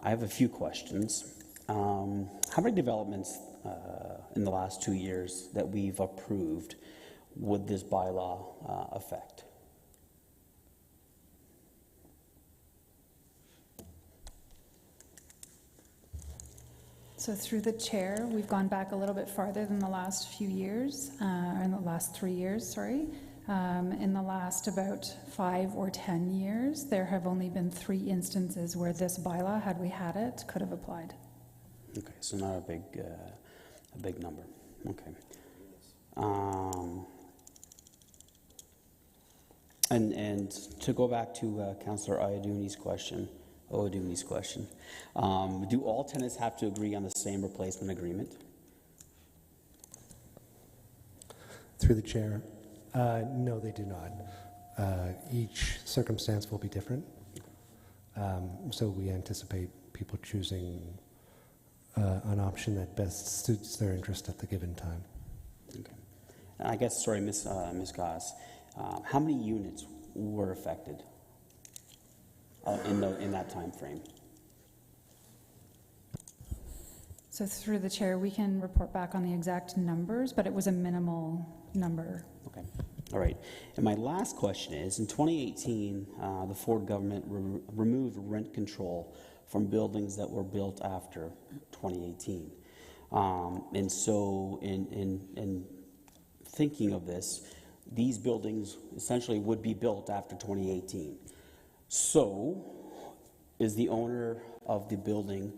I have a few questions. How many developments in the last 2 years that we've approved would this bylaw affect? So through the chair, we've gone back a little bit farther than the last few years, in the last 3 years, sorry. In the last about 5 or 10 years, there have only been 3 instances where this bylaw, had we had it, could have applied. Okay, so not a big number. Okay. And to go back to Councillor Oyedune's question, do all tenants have to agree on the same replacement agreement? Through the chair, no, they do not. Each circumstance will be different, so we anticipate people choosing an option that best suits their interest at the given time. Okay. And I guess, sorry, Ms. Goss, how many units were affected in that time frame? So through the chair, we can report back on the exact numbers, but it was a minimal number. Okay. All right. And my last question is, in 2018, the Ford government removed rent control from buildings that were built after 2018. And so in thinking of this, these buildings essentially would be built after 2018. So, is the owner of the building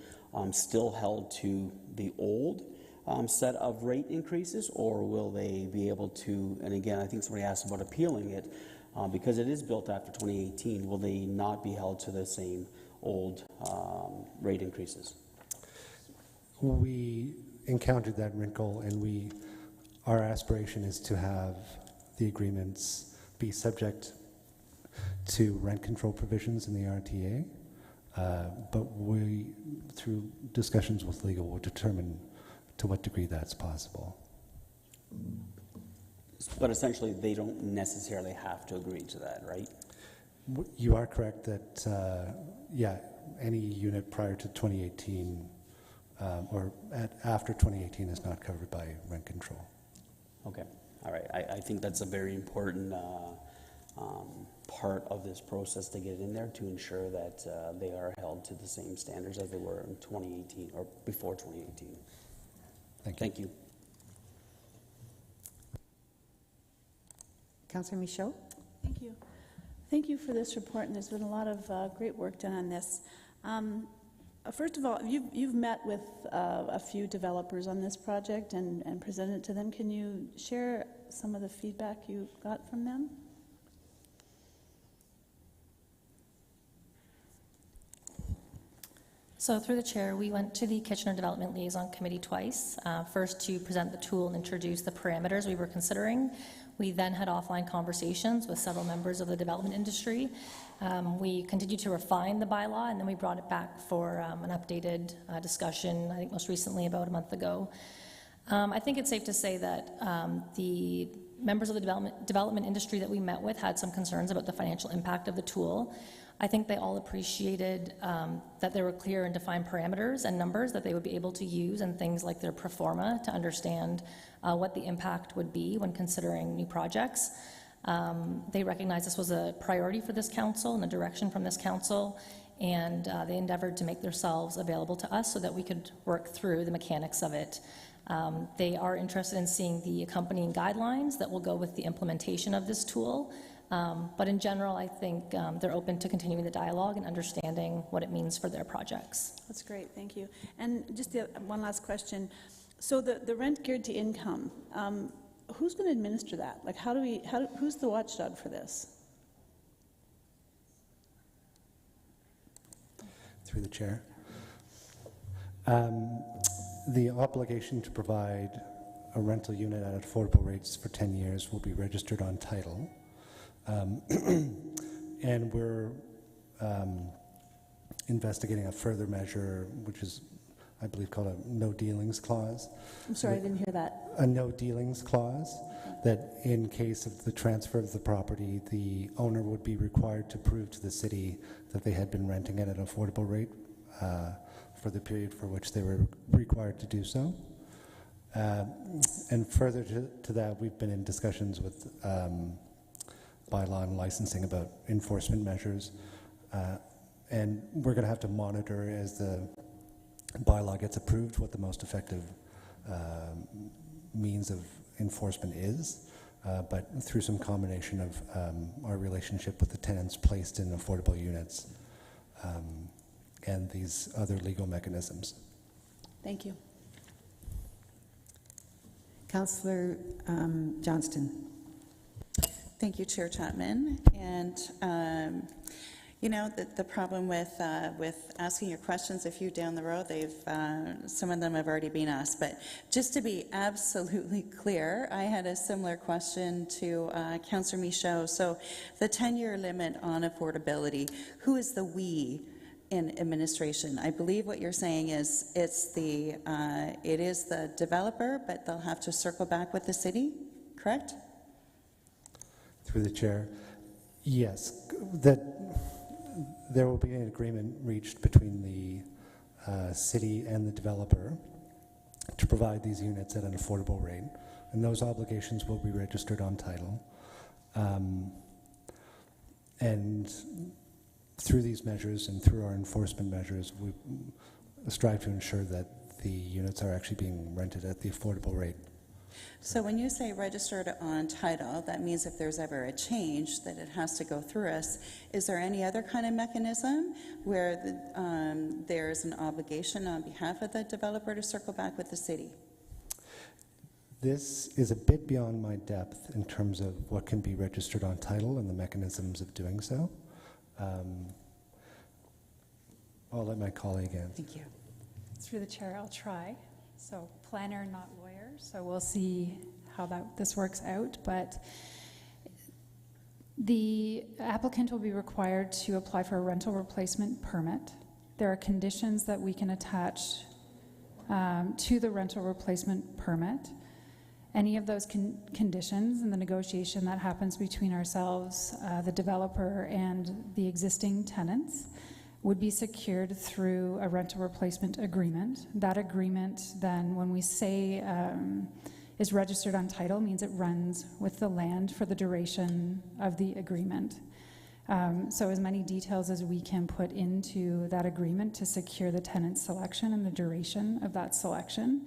still held to the old set of rate increases, or will they be able to, and again, I think somebody asked about appealing it, because it is built after 2018, will they not be held to the same old rate increases? We encountered that wrinkle, and our aspiration is to have the agreements be subject to rent control provisions in the RTA, but we, through discussions with legal, will determine to what degree that's possible. But essentially, they don't necessarily have to agree to that, right? You are correct that, yeah, any unit prior to 2018 or after 2018 is not covered by rent control. Okay, all right. I think that's a very important part of this process to get in there to ensure that they are held to the same standards as they were in 2018 or before 2018. Thank you. Councillor Michaud? Thank you. Thank you for this report, and there's been a lot of great work done on this. First of all, you've met with a few developers on this project and presented to them. Can you share some of the feedback you got from them? So through the chair, we went to the Kitchener Development Liaison Committee twice, first to present the tool and introduce the parameters we were considering. We then had offline conversations with several members of the development industry. We continued to refine the bylaw, and then we brought it back for an updated discussion, I think most recently about a month ago. I think it's safe to say that the members of the development industry that we met with had some concerns about the financial impact of the tool. I think they all appreciated that there were clear and defined parameters and numbers that they would be able to use, and things like their pro forma to understand what the impact would be when considering new projects. They recognized this was a priority for this council and a direction from this council, and they endeavored to make themselves available to us so that we could work through the mechanics of it. They are interested in seeing the accompanying guidelines that will go with the implementation of this tool. But in general, I think they're open to continuing the dialogue and understanding what it means for their projects. That's great, thank you. And just one last question. So the rent geared to income, who's going to administer that? Like, who's the watchdog for this? Through the chair. The obligation to provide a rental unit at affordable rates for 10 years will be registered on title. And we're investigating a further measure, which is, I believe, called a no dealings clause. I'm sorry, I didn't hear that. A no dealings clause, that in case of the transfer of the property, the owner would be required to prove to the city that they had been renting at an affordable rate for the period for which they were required to do so. And further to that, we've been in discussions with bylaw and licensing about enforcement measures, and we're going to have to monitor as the bylaw gets approved what the most effective means of enforcement is, but through some combination of our relationship with the tenants placed in affordable units and these other legal mechanisms. Thank you. Councillor Johnston. Thank you, Chair Chapman. And you know, the problem with asking your questions a few down the road, some of them have already been asked. But just to be absolutely clear, I had a similar question to Councillor Michaud. So the 10-year limit on affordability, who is the we in administration? I believe what you're saying is it is the developer, but they'll have to circle back with the city, correct? Through the chair, yes, that there will be an agreement reached between the city and the developer to provide these units at an affordable rate, and those obligations will be registered on title. And through these measures and through our enforcement measures, we strive to ensure that the units are actually being rented at the affordable rate. So when you say registered on title, that means if there's ever a change, that it has to go through us. Is there any other kind of mechanism where there's an obligation on behalf of the developer to circle back with the city? This is a bit beyond my depth in terms of what can be registered on title and the mechanisms of doing so. I'll let my colleague answer. Thank you. Through the chair, I'll try. So planner, not lawyer, so we'll see how this works out. But the applicant will be required to apply for a rental replacement permit. There are conditions that we can attach to the rental replacement permit. Any of those conditions and the negotiation that happens between ourselves, the developer, and the existing tenants would be secured through a rental replacement agreement. That agreement then, when we say is registered on title, means it runs with the land for the duration of the agreement. So as many details as we can put into that agreement to secure the tenant selection and the duration of that selection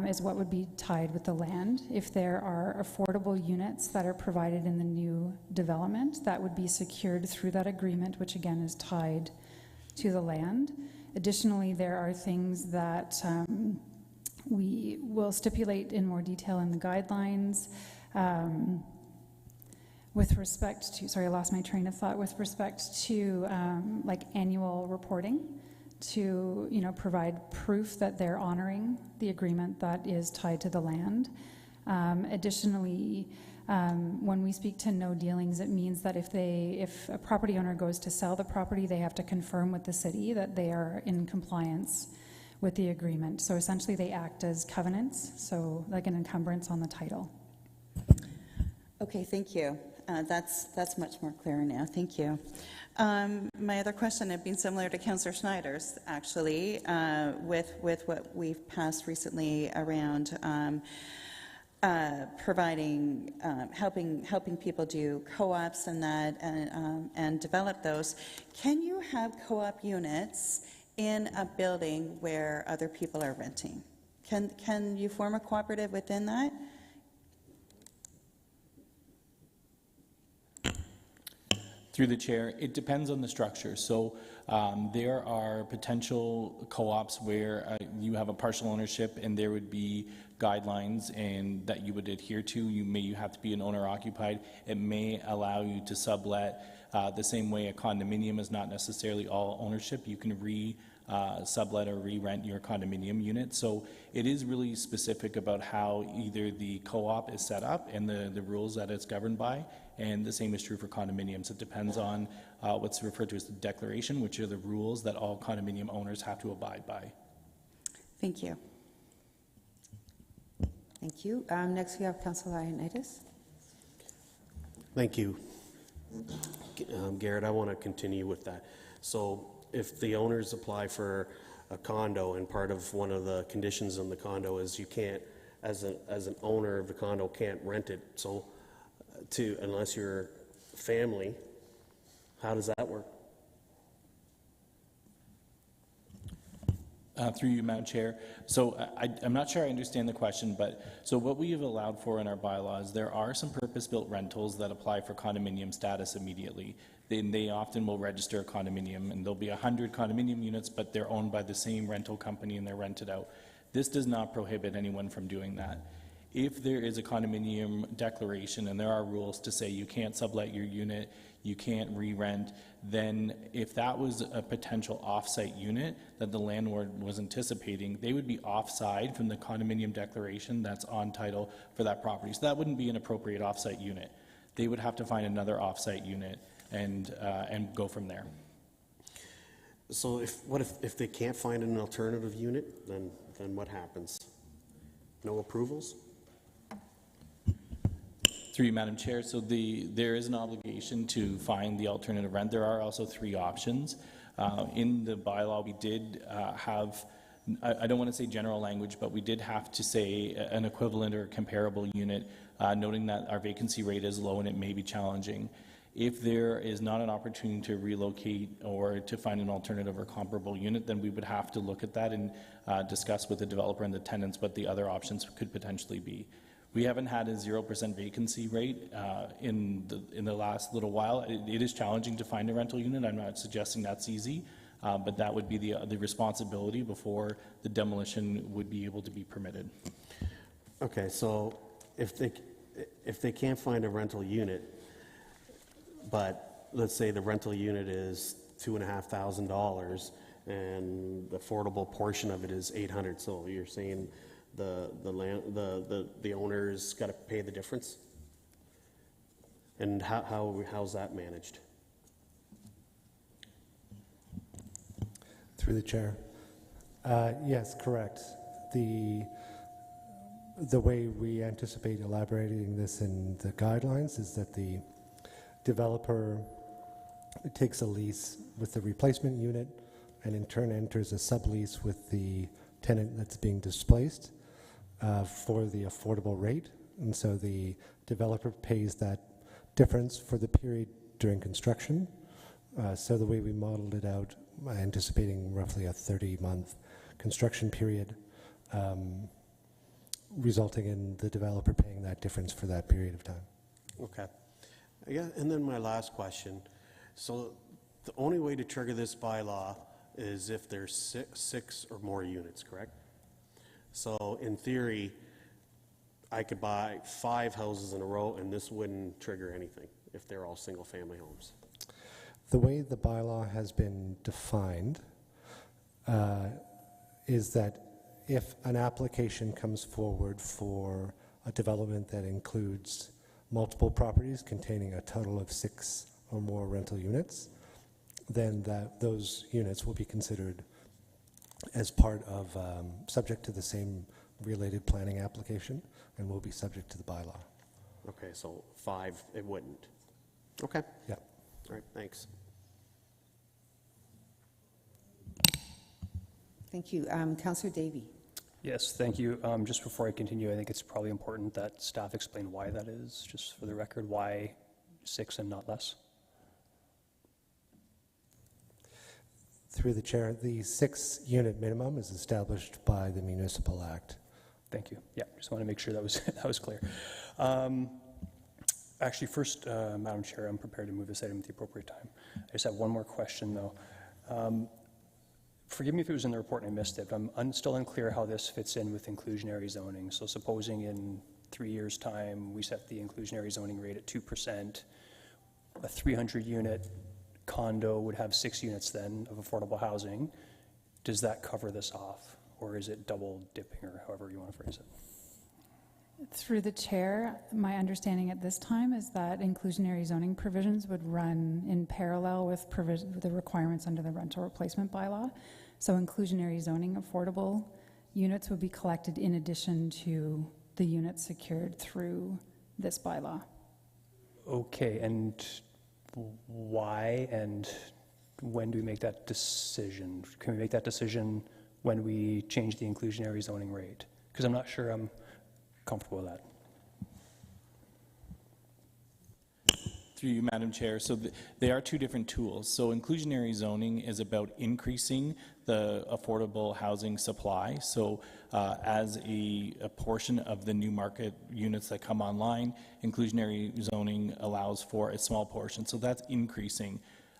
is what would be tied with the land. If there are affordable units that are provided in the new development, that would be secured through that agreement, which again is tied to the land. Additionally, there are things that we will stipulate in more detail in the guidelines with respect to, sorry, I lost my train of thought, with respect to like annual reporting, to provide proof that they're honoring the agreement that is tied to the land. Additionally, when we speak to no dealings, it means that if a property owner goes to sell the property, they have to confirm with the city that they are in compliance with the agreement. So essentially they act as covenants, so like an encumbrance on the title. Okay, thank you. That's much more clear now. Thank you. My other question had been similar to Councillor Schneider's, actually, with what we've passed recently around providing, helping people do co-ops and that, and develop those. Can you have co-op units in a building where other people are renting? Can you form a cooperative within that? Through the chair, it depends on the structure. So there are potential co-ops where you have a partial ownership and there would be guidelines and that you would adhere to. You have to be an owner occupied. It may allow you to sublet the same way a condominium is not necessarily all ownership. You can sublet or re-rent your condominium unit. So it is really specific about how either the co-op is set up and the rules that it's governed by, and the same is true for condominiums. It depends on what's referred to as the declaration, which are the rules that all condominium owners have to abide by. Thank you. Thank you. Next we have Councillor Ioannidis. Thank you. Garrett, I want to continue with that. So if the owners apply for a condo and part of one of the conditions on the condo is you can't, as an owner of the condo, can't rent it, so unless you're family, how does that work? Through you, Madam Chair. So I'm not sure I understand the question, but so what we have allowed for in our bylaws, there are some purpose-built rentals that apply for condominium status immediately. They often will register a condominium, and there'll be 100 condominium units, but they're owned by the same rental company and they're rented out. This does not prohibit anyone from doing that. If there is a condominium declaration and there are rules to say you can't sublet your unit, you can't re-rent, then if that was a potential off-site unit that the landlord was anticipating, they would be offside from the condominium declaration that's on title for that property. So that wouldn't be an appropriate off-site unit. They would have to find another off-site unit and go from there. So what if they can't find an alternative unit, then what happens? No approvals? Through you, Madam Chair. So there is an obligation to find the alternative rent. There are also 3 options. In the bylaw, we did have, I don't want to say general language, but we did have to say an equivalent or comparable unit, noting that our vacancy rate is low and it may be challenging. If there is not an opportunity to relocate or to find an alternative or comparable unit, then we would have to look at that and discuss with the developer and the tenants what the other options could potentially be. We haven't had a 0% vacancy rate in the last little while. It is challenging to find a rental unit. I'm not suggesting that's easy, but that would be the responsibility before the demolition would be able to be permitted. Okay, so if they can't find a rental unit, but let's say the rental unit is $2,500 and the affordable portion of it is $800, so you're saying the owner's got to pay the difference? And how's that managed? Through the chair. Yes, correct. The way we anticipate elaborating this in the guidelines is that the developer takes a lease with the replacement unit and in turn enters a sublease with the tenant that's being displaced for the affordable rate. And so the developer pays that difference for the period during construction. So the way we modeled it out, anticipating roughly a 30-month construction period, resulting in the developer paying that difference for that period of time. Okay. Yeah, and then my last question. So the only way to trigger this bylaw is if there's six or more units, correct? So in theory, I could buy 5 houses in a row and this wouldn't trigger anything if they're all single-family homes. The way the bylaw has been defined is that if an application comes forward for a development that includes multiple properties containing a total of 6 or more rental units, then those units will be considered as part of, subject to the same related planning application and will be subject to the bylaw. Okay, so 5, it wouldn't. Okay. Yeah. All right, thanks. Thank you. Councillor Davey. Yes, thank you. Just before I continue, I think it's probably important that staff explain why that is, just for the record, why 6 and not less. Through the chair, the 6-unit minimum is established by the Municipal Act. Thank you. Yeah, just want to make sure that was that was clear. Actually, first, Madam Chair, I'm prepared to move this item at the appropriate time. I just have one more question, though. Forgive me if it was in the report and I missed it, but I'm still unclear how this fits in with inclusionary zoning. So supposing in 3 years' time we set the inclusionary zoning rate at 2%, a 300-unit condo would have 6 units then of affordable housing. Does that cover this off, or is it double dipping, or however you want to phrase it? Through the chair, my understanding at this time is that inclusionary zoning provisions would run in parallel with the requirements under the rental replacement bylaw. So inclusionary zoning affordable units would be collected in addition to the units secured through this bylaw. Okay, and why and when do we make that decision? Can we make that decision when we change the inclusionary zoning rate? Because I'm not sure I'm comfortable with that. Through you, Madam Chair. So they are 2 different tools. So inclusionary zoning is about increasing the affordable housing supply. So as a portion of the new market units that come online, inclusionary zoning allows for a small portion. So that's increasing.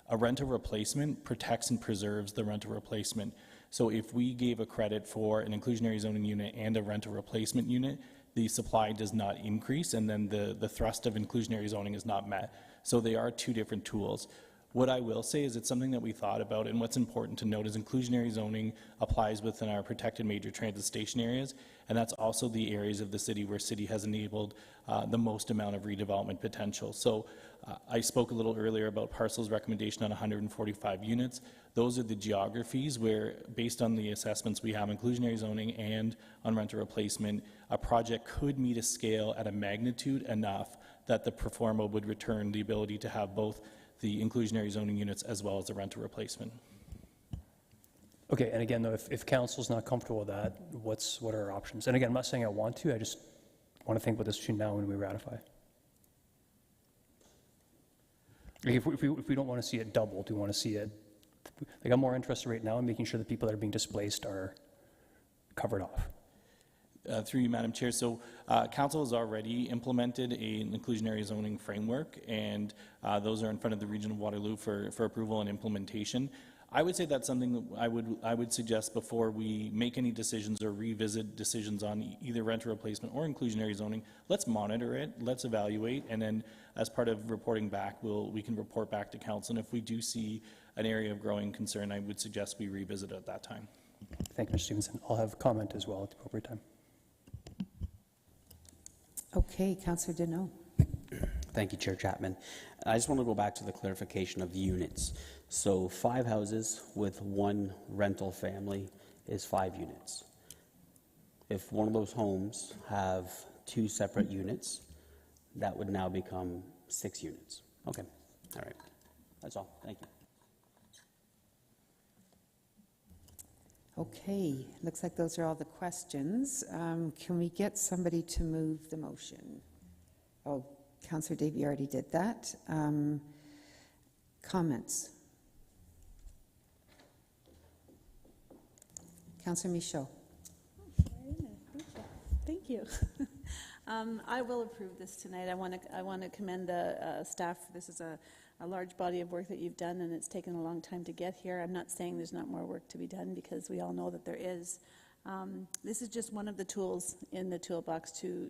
A rental replacement protects and preserves the rental replacement. So if we gave a credit for an inclusionary zoning unit and a rental replacement unit, the supply does not increase, and then the thrust of inclusionary zoning is not met. So they are 2 different tools. What I will say is it's something that we thought about, and what's important to note is inclusionary zoning applies within our protected major transit station areas, and that's also the areas of the city where city has enabled the most amount of redevelopment potential. So I spoke a little earlier about Parcel's recommendation on 145 units. Those are the geographies where, based on the assessments we have, inclusionary zoning and on rental replacement, a project could meet a scale at a magnitude enough that the pro forma would return the ability to have both the inclusionary zoning units as well as the rental replacement. Okay, and again, though, if council's not comfortable with that, what are our options? And again, I'm not saying I want to, I just want to think about this between now and when we ratify. Like if we don't want to see it doubled, we want to see it, like I'm more interested right now in making sure the people that are being displaced are covered off. Through you, Madam Chair. So Council has already implemented an inclusionary zoning framework, and those are in front of the Region of Waterloo for approval and implementation. I would say that's something that I would suggest before we make any decisions or revisit decisions on either renter replacement or inclusionary zoning. Let's monitor it, let's evaluate, and then as part of reporting back, we can report back to Council. And if we do see an area of growing concern, I would suggest we revisit it at that time. Thank you, Mr. Stevenson. I'll have comment as well at the appropriate time. Okay, Councillor Deneau. Thank you, Chair Chapman. I just want to go back to the clarification of units. So 5 houses with 1 rental family is 5 units. If one of those homes have 2 separate units, that would now become 6 units. Okay, all right. That's all. Thank you. Okay, looks like those are all the questions. Can we get somebody to move the motion? Oh, Councillor Davey already did that. Comments? Councillor Michaud. Thank you. I will approve this tonight. I want to commend the staff. This is a large body of work that you've done, and it's taken a long time to get here. I'm not saying there's not more work to be done, because we all know that there is. This is just one of the tools in the toolbox to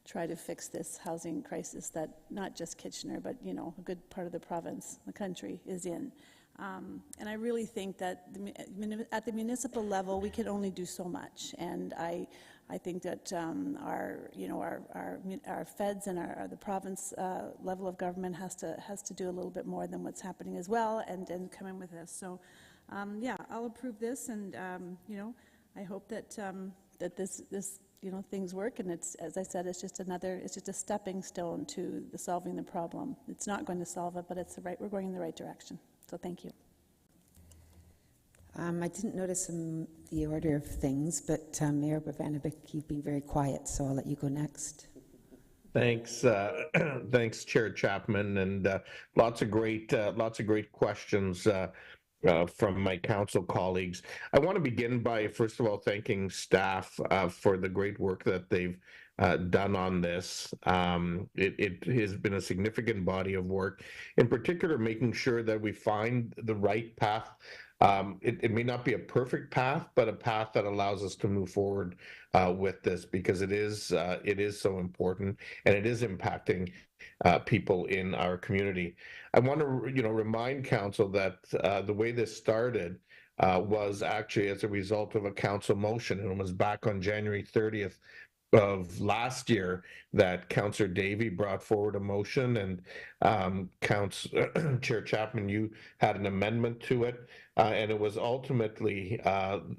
try to fix this housing crisis that not just Kitchener, but a good part of the province, the country, is in. And I really think that at the municipal level, we can only do so much. And I think that our feds and the province level of government has to do a little bit more than what's happening as well, and come in with this. So, yeah, I'll approve this, and I hope that that this things work. And it's, as I said, it's just a stepping stone to solving the problem. It's not going to solve it, but we're going in the right direction. So thank you. I didn't notice the order of things, but Mayor Bavanovic, you've been very quiet, so I'll let you go next. Thanks, thanks, Chair Chapman, and lots of great questions from my council colleagues. I want to begin by, first of all, thanking staff for the great work that they've done on this. It has been a significant body of work, in particular making sure that we find the right path. It may not be a perfect path, but a path that allows us to move forward with this, because it is so important, and it is impacting people in our community. I want to remind council that the way this started was actually as a result of a council motion, and it was back on January 30th of last year that Councillor Davey brought forward a motion, and Chair Chapman, you had an amendment to it, and it was ultimately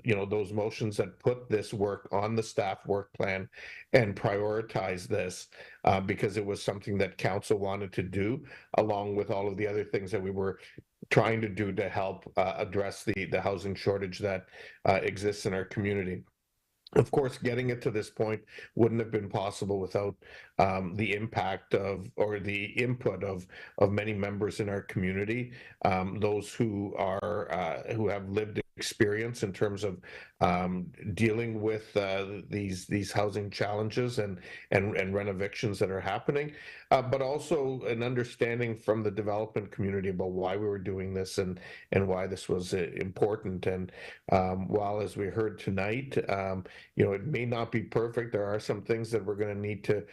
those motions that put this work on the staff work plan and prioritized this because it was something that council wanted to do, along with all of the other things that we were trying to do to help address the housing shortage that exists in our community. Of course, getting it to this point wouldn't have been possible without the impact of, or the input of many members in our community, those who have lived experience in terms of dealing with these housing challenges and renovictions that are happening, but also an understanding from the development community about why we were doing this and why this was important. And while, as we heard tonight, it may not be perfect, there are some things that we're going to need to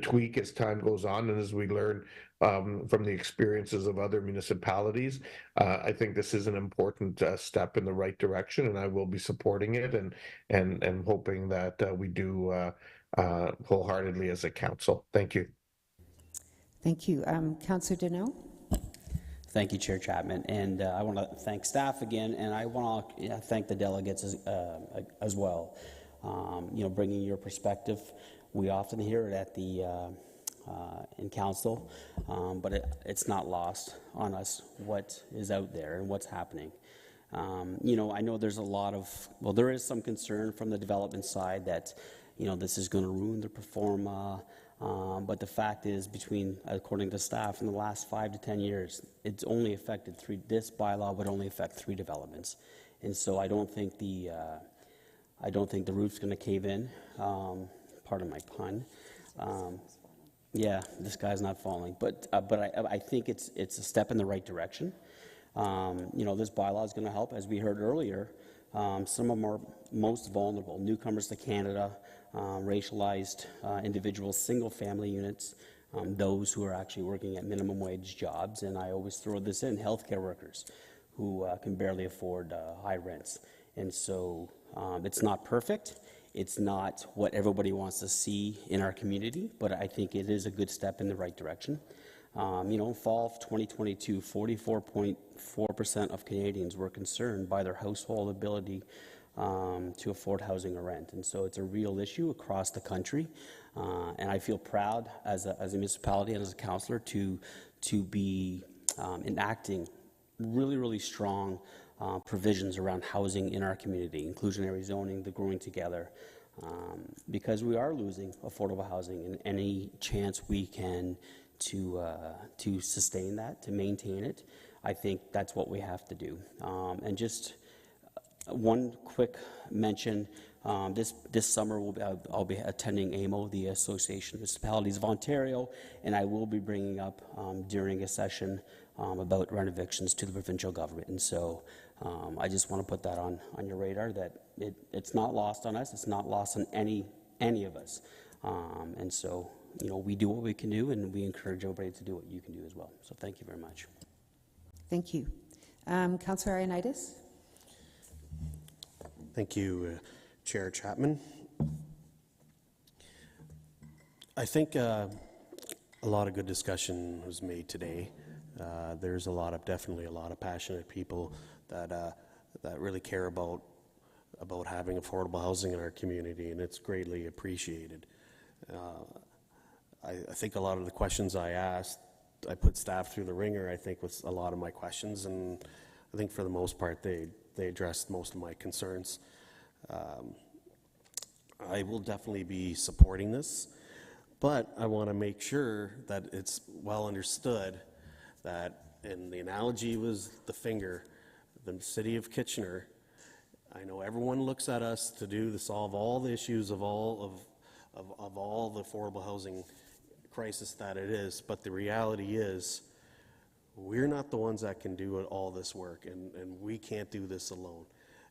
tweak as time goes on, and as we learn from the experiences of other municipalities. I think this is an important step in the right direction, and I will be supporting it and hoping that we do wholeheartedly as a council. Thank you. Thank you. Councillor Deneau? Thank you, Chair Chapman, and I want to thank staff again, and I want to thank the delegates as well. Bringing your perspective. We often hear it at the in council, but it's not lost on us what is out there and what's happening. I know there's there is some concern from the development side that, this is going to ruin the performa, But the fact is, according to staff, in the last 5 to 10 years, it's only affected this bylaw would only affect 3 developments. And so I don't think the roof's going to cave in, pardon my pun. Yeah, this guy's not falling, but I think it's a step in the right direction. This bylaw is going to help, as we heard earlier, some of our most vulnerable, newcomers to Canada, racialized individuals, single-family units, those who are actually working at minimum wage jobs, and I always throw this in, healthcare workers who can barely afford high rents. And so it's not perfect. It's not what everybody wants to see in our community, but I think it is a good step in the right direction. Fall of 2022, 44.4% of Canadians were concerned by their household ability to afford housing or rent. And so it's a real issue across the country. And I feel proud as a municipality and as a councillor to be enacting really, really strong provisions around housing in our community, inclusionary zoning, the Growing Together, because we are losing affordable housing, and any chance we can to sustain that, to maintain it, I think that's what we have to do. And just one quick mention, this summer I'll be attending AMO, the Association of Municipalities of Ontario, and I will be bringing up during a session about renovictions to the provincial government. And so I just want to put that on your radar, that it's not lost on us, it's not lost on any of us. And so, we do what we can do, and we encourage everybody to do what you can do as well. So thank you very much. Thank you. Councillor Ioannidis? Thank you, Chair Chapman. I think a lot of good discussion was made today. There's definitely a lot of passionate people that really care about having affordable housing in our community, and it's greatly appreciated. I think a lot of the questions I asked, I put staff through the ringer, I think, with a lot of my questions, and I think for the most part they addressed most of my concerns. I will definitely be supporting this, but I want to make sure that it's well understood that, and the analogy was the finger, the city of Kitchener. I know everyone looks at us to solve all the issues of all the affordable housing crisis that it is, but the reality is we're not the ones that can do all this work, and we can't do this alone.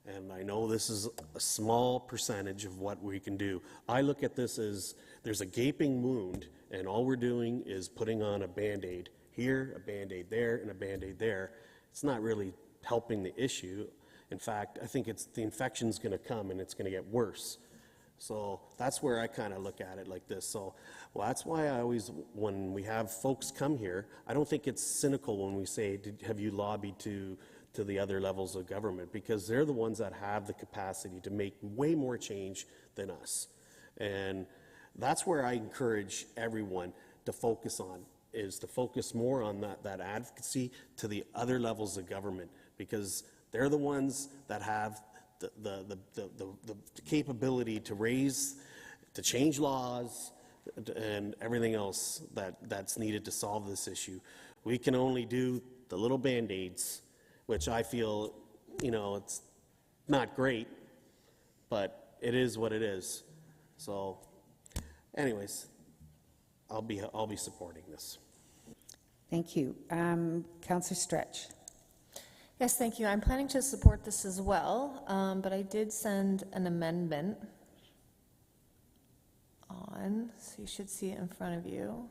And I know this is a small percentage of what we can do. I look at this as there's a gaping wound, and all we're doing is putting on a Band-Aid here, a Band-Aid there, and a Band-Aid there. It's not really helping the issue. In fact, I think the infection's going to come, and it's going to get worse. So that's where I kind of look at it like this. So, well, that's why I always, when we have folks come here, I don't think it's cynical when we say, have you lobbied to the other levels of government? Because they're the ones that have the capacity to make way more change than us. And that's where I encourage everyone to focus on, is to focus more on that advocacy to the other levels of government, because they're the ones that have the capability to change laws and everything else that's needed to solve this issue. We can only do the little Band-Aids, which I feel, it's not great, but it is what it is. So, anyways, I'll be supporting this. Thank you. Councillor Stretch. Yes, thank you. I'm planning to support this as well, but I did send an amendment on, so you should see it in front of you.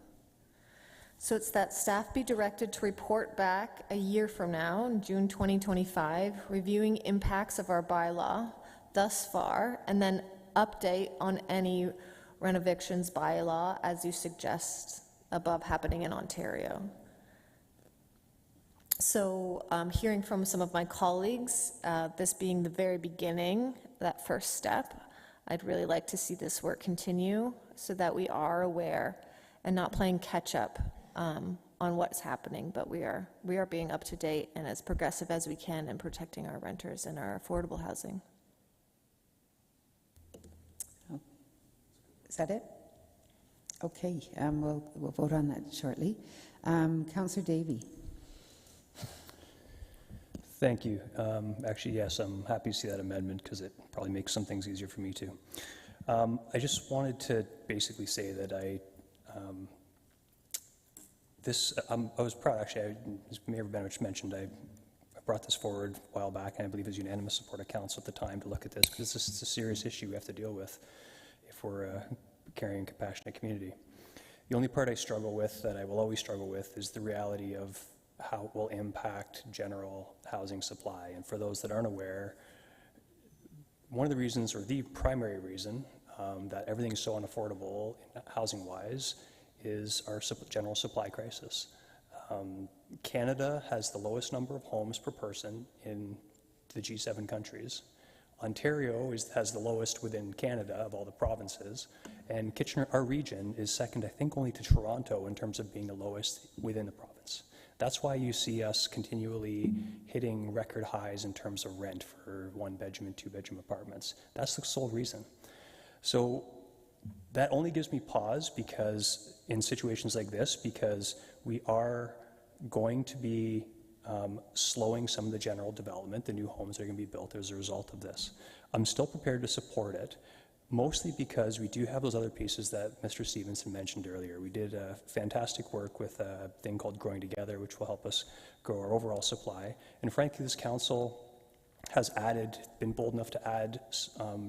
So it's that staff be directed to report back a year from now, in June 2025, reviewing impacts of our bylaw thus far, and then update on any renovictions bylaw as you suggest above happening in Ontario. So hearing from some of my colleagues, this being the very beginning, that first step, I'd really like to see this work continue so that we are aware and not playing catch up on what's happening, but we are being up to date and as progressive as we can in protecting our renters and our affordable housing. Is that it? Okay, we'll vote on that shortly. Councillor Davey. Thank you. Actually, yes, I'm happy to see that amendment because it probably makes some things easier for me too. I just wanted to basically say that I was proud, actually, as Mayor Benovich mentioned, I brought this forward a while back, and I believe it was unanimous support of council at the time to look at this, because this is a serious issue we have to deal with if we're a caring, compassionate community. The only part I struggle with, that I will always struggle with, is the reality of how it will impact general housing supply. And for those that aren't aware, one of the reasons, or the primary reason, that everything is so unaffordable housing-wise is our general supply crisis. Canada has the lowest number of homes per person in the G7 countries. Ontario has the lowest within Canada of all the provinces, and Kitchener, our region, is second, I think, only to Toronto in terms of being the lowest within the province. That's why you see us continually hitting record highs in terms of rent for one-bedroom and two-bedroom apartments. That's the sole reason. So that only gives me pause because in situations like this, because we are going to be slowing some of the general development, the new homes that are going to be built as a result of this. I'm still prepared to support it, mostly because we do have those other pieces that Mr. Stevenson mentioned earlier. We did fantastic work with a thing called Growing Together, which will help us grow our overall supply. And frankly, this council has been bold enough to add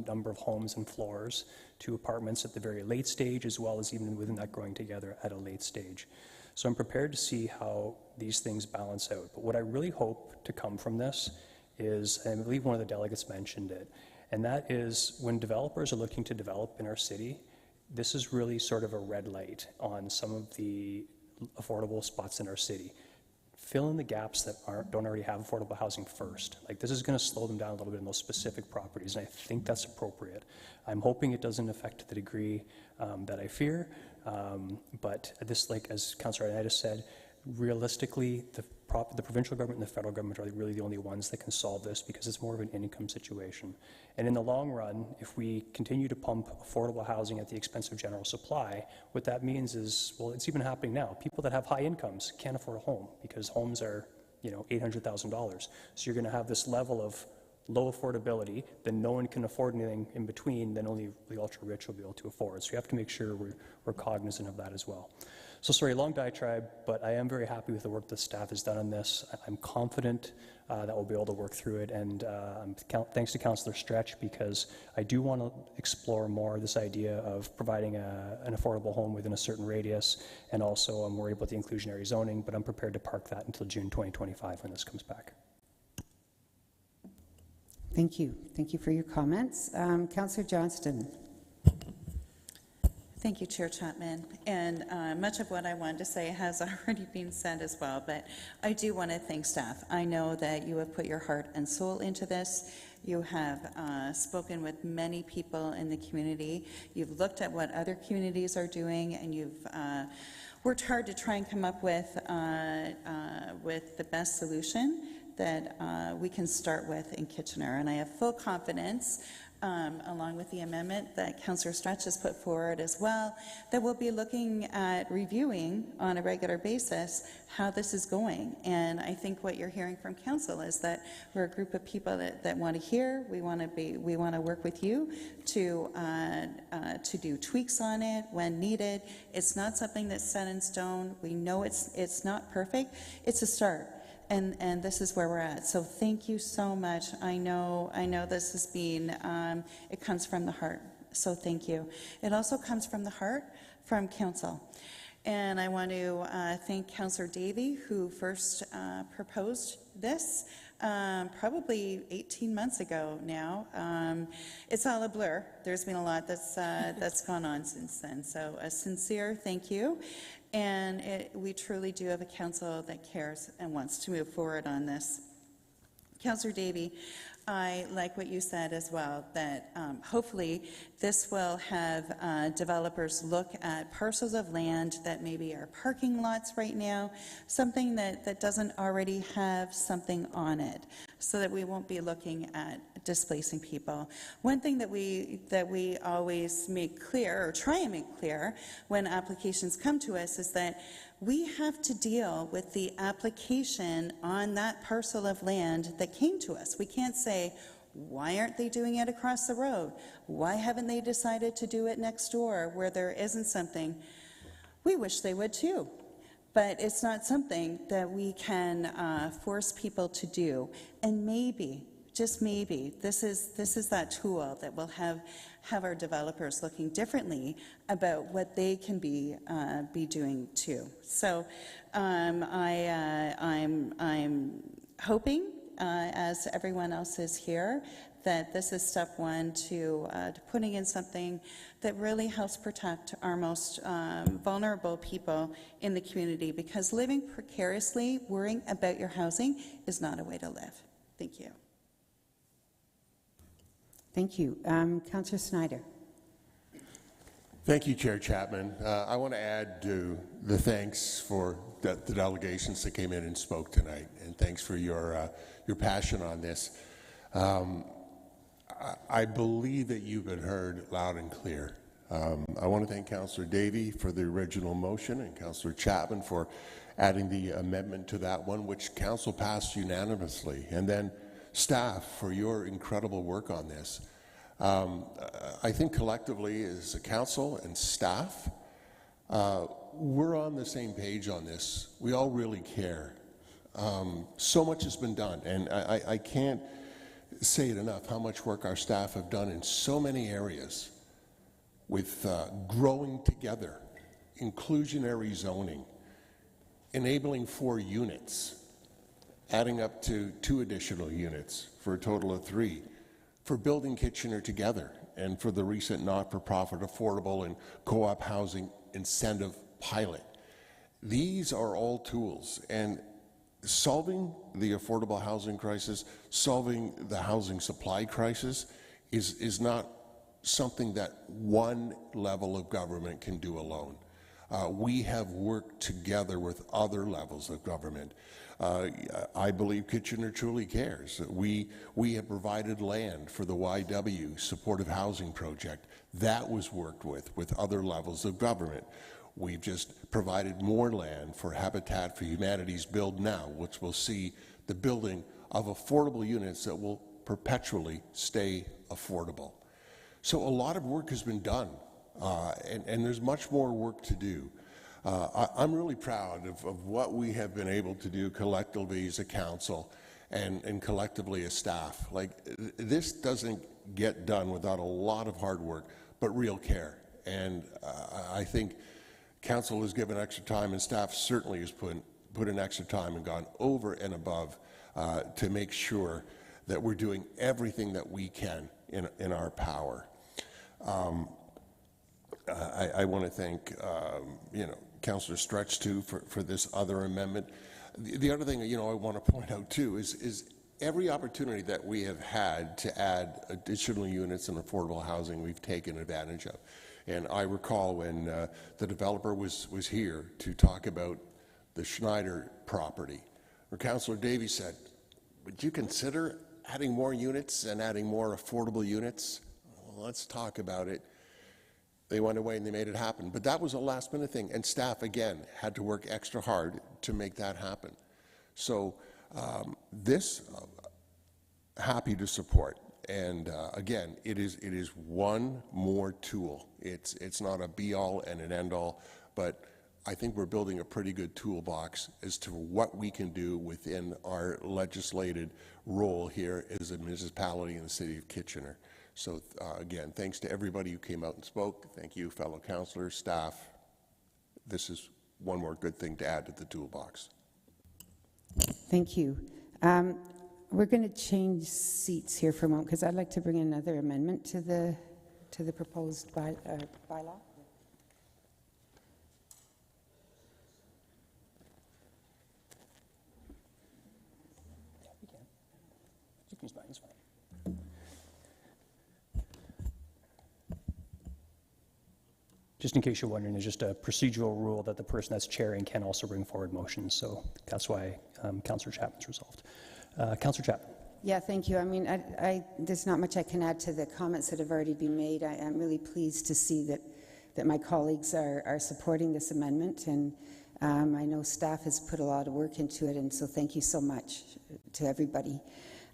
number of homes and floors to apartments at the very late stage, as well as even within that Growing Together at a late stage. So I'm prepared to see how these things balance out. But what I really hope to come from this is, and I believe one of the delegates mentioned it, and that is when developers are looking to develop in our city, this is really sort of a red light on some of the affordable spots in our city. Fill in the gaps that don't already have affordable housing first. Like, this is going to slow them down a little bit in those specific properties, and I think that's appropriate. I'm hoping it doesn't affect to the degree that I fear, but this, like as Councillor Ioannidis said, realistically, the provincial government and the federal government are really the only ones that can solve this, because it's more of an income situation. And in the long run, if we continue to pump affordable housing at the expense of general supply, what that means is, well, it's even happening now. People that have high incomes can't afford a home because homes are, $800,000. So you're going to have this level of low affordability, then no one can afford anything in between, then only the ultra-rich will be able to afford. So you have to make sure we're cognizant of that as well. So sorry, long diatribe, but I am very happy with the work the staff has done on this. I'm confident that we'll be able to work through it, and thanks to Councillor Stretch, because I do want to explore more this idea of providing an affordable home within a certain radius, and also I'm worried about the inclusionary zoning, but I'm prepared to park that until June 2025 when this comes back. Thank you. Thank you for your comments. Councillor Johnston. Thank you, Chair Chapman. And much of what I wanted to say has already been said as well, but I do want to thank staff. I know that you have put your heart and soul into this. You have spoken with many people in the community. You've looked at what other communities are doing, and you've worked hard to try and come up with the best solution that we can start with in Kitchener. And I have full confidence, along with the amendment that Councillor Stretch has put forward as well, that we'll be looking at reviewing on a regular basis how this is going. And I think what you're hearing from Council is that we're a group of people that want to hear. We want to work with you to do tweaks on it when needed. It's not something that's set in stone. We know it's not perfect. It's a start. And this is where we're at. So thank you so much. I know this has been, it comes from the heart. So thank you. It also comes from the heart from Council. And I want to thank Councillor Davey, who first proposed this probably 18 months ago now. It's all a blur. There's been a lot that's gone on since then. So a sincere thank you. And we truly do have a council that cares and wants to move forward on this. Councillor Davey, I like what you said as well, that hopefully this will have developers look at parcels of land that maybe are parking lots right now, something that doesn't already have something on it. so that we won't be looking at displacing people. One thing that we always make clear, or try and make clear, when applications come to us is that we have to deal with the application on that parcel of land that came to us. We can't say, why aren't they doing it across the road? Why haven't they decided to do it next door where there isn't something? We wish they would too. But it's not something that we can force people to do. And maybe, just maybe, this is that tool that will have our developers looking differently about what they can be doing too. So I'm hoping, as everyone else is here, that this is step one to putting in something that really helps protect our most vulnerable people in the community, because living precariously, worrying about your housing, is not a way to live. Thank you. Thank you. Councillor Snyder. Thank you, Chair Chapman. I want to add to the thanks for the delegations that came in and spoke tonight, and thanks for your passion on this. I believe that you've been heard loud and clear. I want to thank Councillor Davey for the original motion and Councillor Chapman for adding the amendment to that one, which Council passed unanimously, and then staff for your incredible work on this. I think collectively as a council and staff, we're on the same page on this. We all really care. So much has been done, and I can't say it enough how much work our staff have done in so many areas with growing together, inclusionary zoning, enabling 4 units, adding up to 2 additional units for a total of 3, for building Kitchener together, and for the recent not-for-profit affordable and co-op housing incentive pilot. These are all tools, and solving the affordable housing crisis, solving the housing supply crisis is not something that one level of government can do alone. We have worked together with other levels of government. I believe Kitchener truly cares. We have provided land for the YW supportive housing project. That was worked with other levels of government. We've just provided more land for Habitat for Humanity's Build Now, which will see the building of affordable units that will perpetually stay affordable. So a lot of work has been done, and there's much more work to do. I'm really proud of what we have been able to do collectively as a council and collectively as staff. Like, this doesn't get done without a lot of hard work, but real care. And I think council has given extra time, and staff certainly has put in extra time and gone over and above to make sure that we're doing everything that we can in our power. I want to thank Councillor Stretch too for this other amendment. The other thing I want to point out too is every opportunity that we have had to add additional units in affordable housing, we've taken advantage of. And I recall when the developer was here to talk about the Schneider property, where Councillor Davies said, would you consider adding more units and adding more affordable units? Well, let's talk about it. They went away and they made it happen. But that was a last minute thing, and staff, again, had to work extra hard to make that happen. So happy to support. And again, it is one more tool. It's not a be-all and an end-all, but I think we're building a pretty good toolbox as to what we can do within our legislated role here as a municipality in the city of Kitchener. So again, thanks to everybody who came out and spoke. Thank you, fellow councillors, staff. This is one more good thing to add to the toolbox. Thank you. We're going to change seats here for a moment because I'd like to bring another amendment to the proposed bylaw. It's fine. Just in case you're wondering, there's just a procedural rule that the person that's chairing can also bring forward motions. So that's why Councillor Chapman's resolved. Councillor Chapman. Yeah, thank you. I mean, there's not much I can add to the comments that have already been made. I'm really pleased to see that my colleagues are supporting this amendment, and I know staff has put a lot of work into it, and so thank you so much to everybody.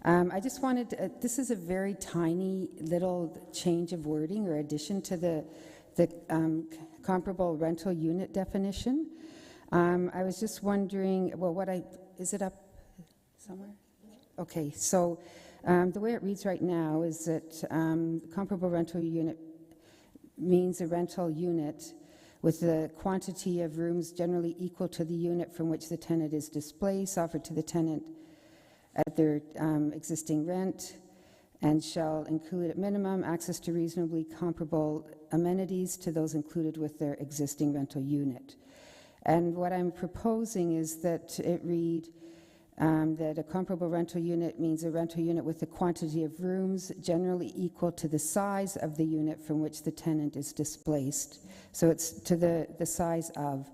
I just wanted, this is a very tiny little change of wording or addition to the comparable rental unit definition. I was just wondering, well, is it up somewhere? Okay, so the way it reads right now is that comparable rental unit means a rental unit with the quantity of rooms generally equal to the unit from which the tenant is displaced, offered to the tenant at their existing rent, and shall include at minimum access to reasonably comparable amenities to those included with their existing rental unit. And what I'm proposing is that it read that a comparable rental unit means a rental unit with the quantity of rooms generally equal to the size of the unit from which the tenant is displaced. So it's to the size of.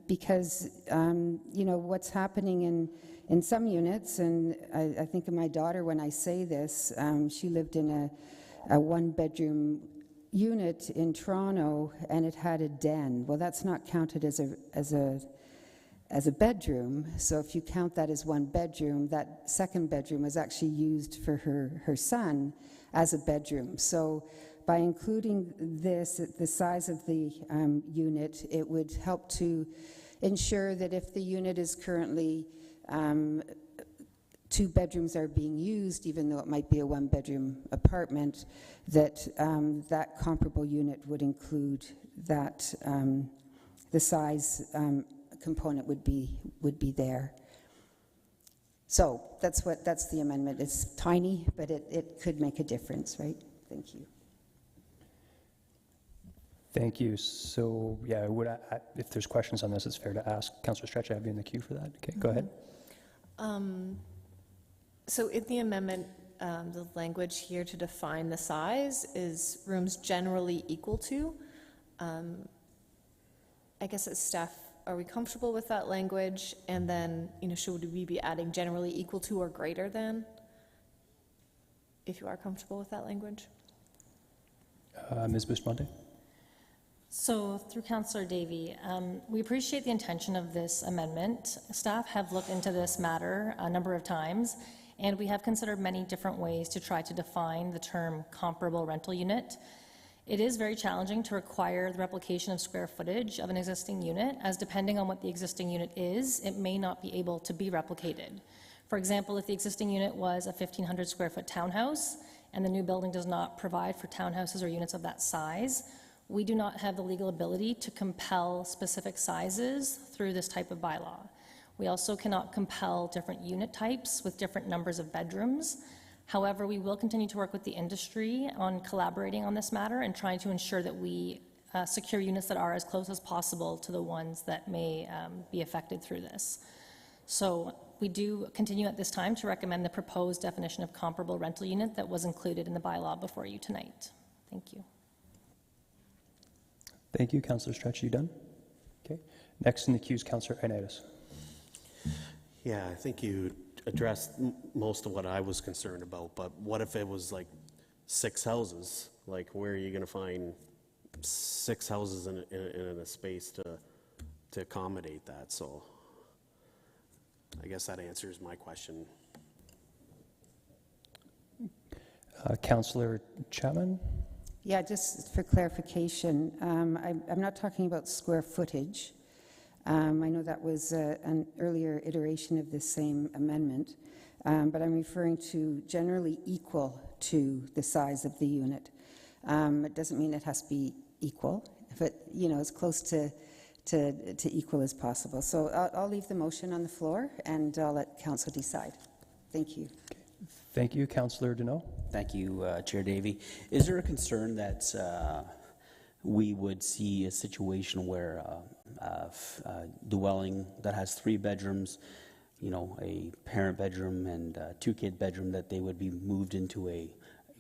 Because, you know, what's happening in some units, and I think of my daughter when I say this, she lived in a one-bedroom unit in Toronto, and it had a den. Well, that's not counted as a bedroom. So if you count that as one bedroom, that second bedroom was actually used for her son as a bedroom. So by including this, the size of the unit, it would help to ensure that if the unit is currently 2 bedrooms are being used, even though it might be a one-bedroom apartment, that that comparable unit would include that the size component would be there. So that's the amendment. It's tiny, but it could make a difference, right? Thank you. Thank you. So, yeah, if there's questions on this, it's fair to ask. Councillor Stretch, I have you in the queue for that. Okay, go ahead. So in the amendment, the language here to define the size is rooms generally equal to. I guess as staff, are we comfortable with that language? And then, you know, should we be adding generally equal to or greater than? If you are comfortable with that language. Ms. Bustamante? So through Councillor Davey, we appreciate the intention of this amendment. Staff have looked into this matter a number of times, and we have considered many different ways to try to define the term comparable rental unit. It is very challenging to require the replication of square footage of an existing unit, as depending on what the existing unit is, it may not be able to be replicated. For example, if the existing unit was a 1,500 square foot townhouse, and the new building does not provide for townhouses or units of that size, we do not have the legal ability to compel specific sizes through this type of bylaw. We also cannot compel different unit types with different numbers of bedrooms. However, we will continue to work with the industry on collaborating on this matter and trying to ensure that we secure units that are as close as possible to the ones that may be affected through this. So we do continue at this time to recommend the proposed definition of comparable rental unit that was included in the bylaw before you tonight. Thank you. Thank you. Councillor Stretch, you done? Okay. Next in the queue is Councillor Ioannidis. Yeah, I think you addressed most of what I was concerned about, but what if it was like 6 houses? Like, where are you going to find 6 houses in a space to accommodate that? So I guess that answers my question. Councillor Chapman? Yeah, just for clarification, I'm not talking about square footage. I know that was an earlier iteration of this same amendment, but I'm referring to generally equal to the size of the unit. It doesn't mean it has to be equal, but you know, as close to equal as possible. So I'll leave the motion on the floor, and I'll let council decide. Thank you. Thank you. Councillor Deneau? Thank you, Chair Davey. Is there a concern that we would see a situation where a dwelling that has 3 bedrooms, you know, a parent bedroom and a 2-kid bedroom, that they would be moved into a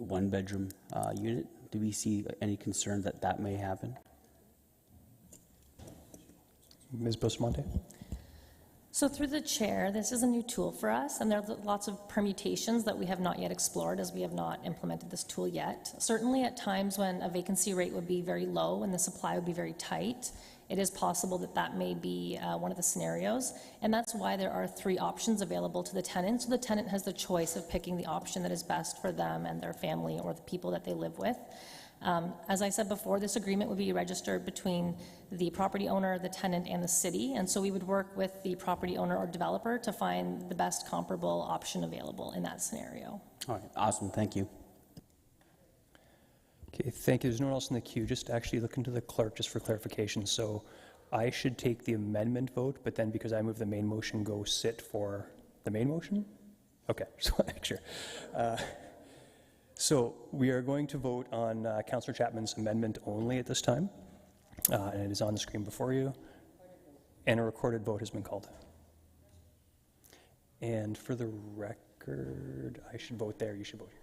1-bedroom unit? Do we see any concern that that may happen? Ms. Bustamante? So through the chair, this is a new tool for us, and there are lots of permutations that we have not yet explored as we have not implemented this tool yet. Certainly at times when a vacancy rate would be very low and the supply would be very tight, it is possible that that may be one of the scenarios, and that's why there are 3 options available to the tenant. So the tenant has the choice of picking the option that is best for them and their family or the people that they live with. As I said before, this agreement would be registered between the property owner, the tenant, and the city, and so we would work with the property owner or developer to find the best comparable option available in that scenario. All right, awesome, thank you. Okay, thank you. There's no one else in the queue. Just actually look into the clerk just for clarification. So I should take the amendment vote, but then because I move the main motion, go sit for the main motion? Okay, just want to make sure. So we are going to vote on Councillor Chapman's amendment only at this time, and it is on the screen before you, and a recorded vote has been called. And for the record, I should vote there, you should vote here.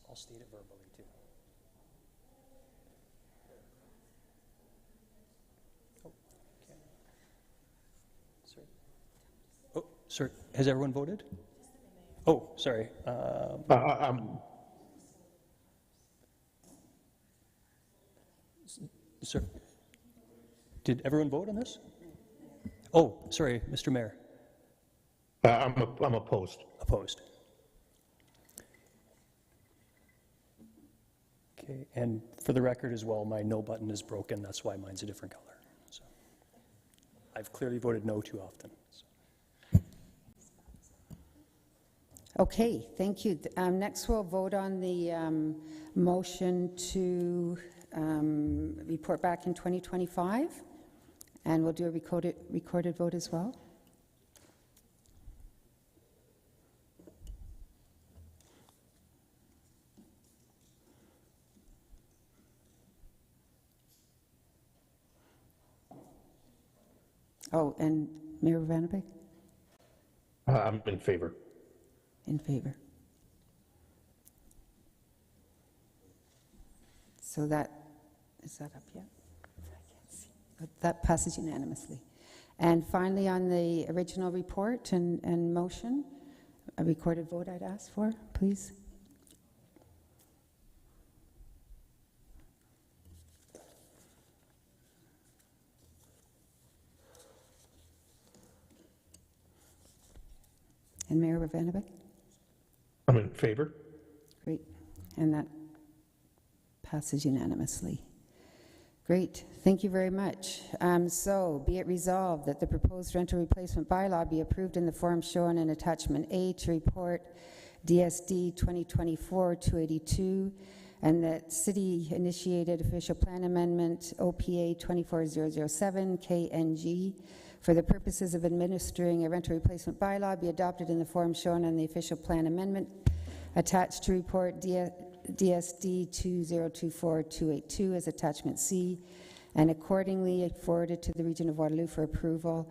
I'll state it verbally too. Oh, okay. Sorry. Oh, sorry. Has everyone voted? Oh, sorry. Sir, did everyone vote on this? Oh, sorry, Mr. Mayor. I'm opposed. Opposed. Okay, and for the record as well, my no button is broken. That's why mine's a different color. So I've clearly voted no too often. So. Okay, thank you. Next, we'll vote on the motion to report back in 2025, and we'll do a recorded vote as well. Oh, and Mayor Vanderbeek? I'm in favor. In favor. So that, is that up yet? I can't see. But that passes unanimously. And finally, on the original report and motion, a recorded vote I'd ask for, please. And Mayor Vanderbeek? I'm in favor. Great. And that passes unanimously. Great. Thank you very much. So, be it resolved that the proposed rental replacement bylaw be approved in the form shown in Attachment A to report DSD 2024-282, and that city-initiated official plan amendment OPA 24007 KNG for the purposes of administering a rental replacement bylaw be adopted in the form shown on the official plan amendment attached to report DSD 2024-282 as Attachment C, and accordingly forwarded to the Region of Waterloo for approval,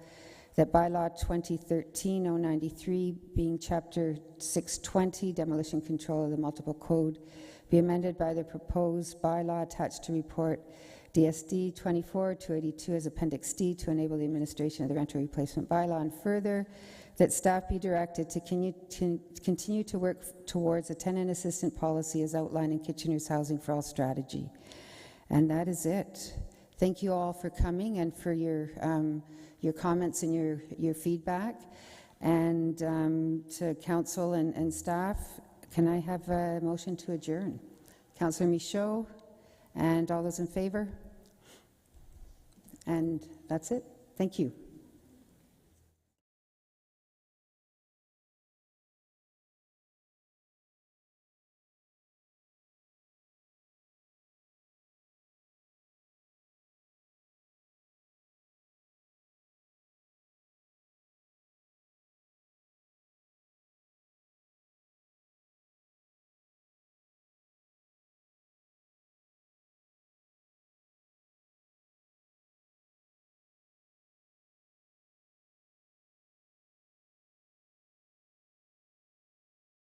that bylaw 2013-093, being Chapter 620, Demolition Control of the Multiple Code, be amended by the proposed bylaw attached to report DSD 24-282 as Appendix D to enable the administration of the rental replacement bylaw, and further, that staff be directed to continue to work towards a tenant assistant policy as outlined in Kitchener's Housing for All strategy. And that is it. Thank you all for coming and for your comments and your feedback. And to council and staff, can I have a motion to adjourn? Councillor Michaud, and all those in favor? And that's it. Thank you.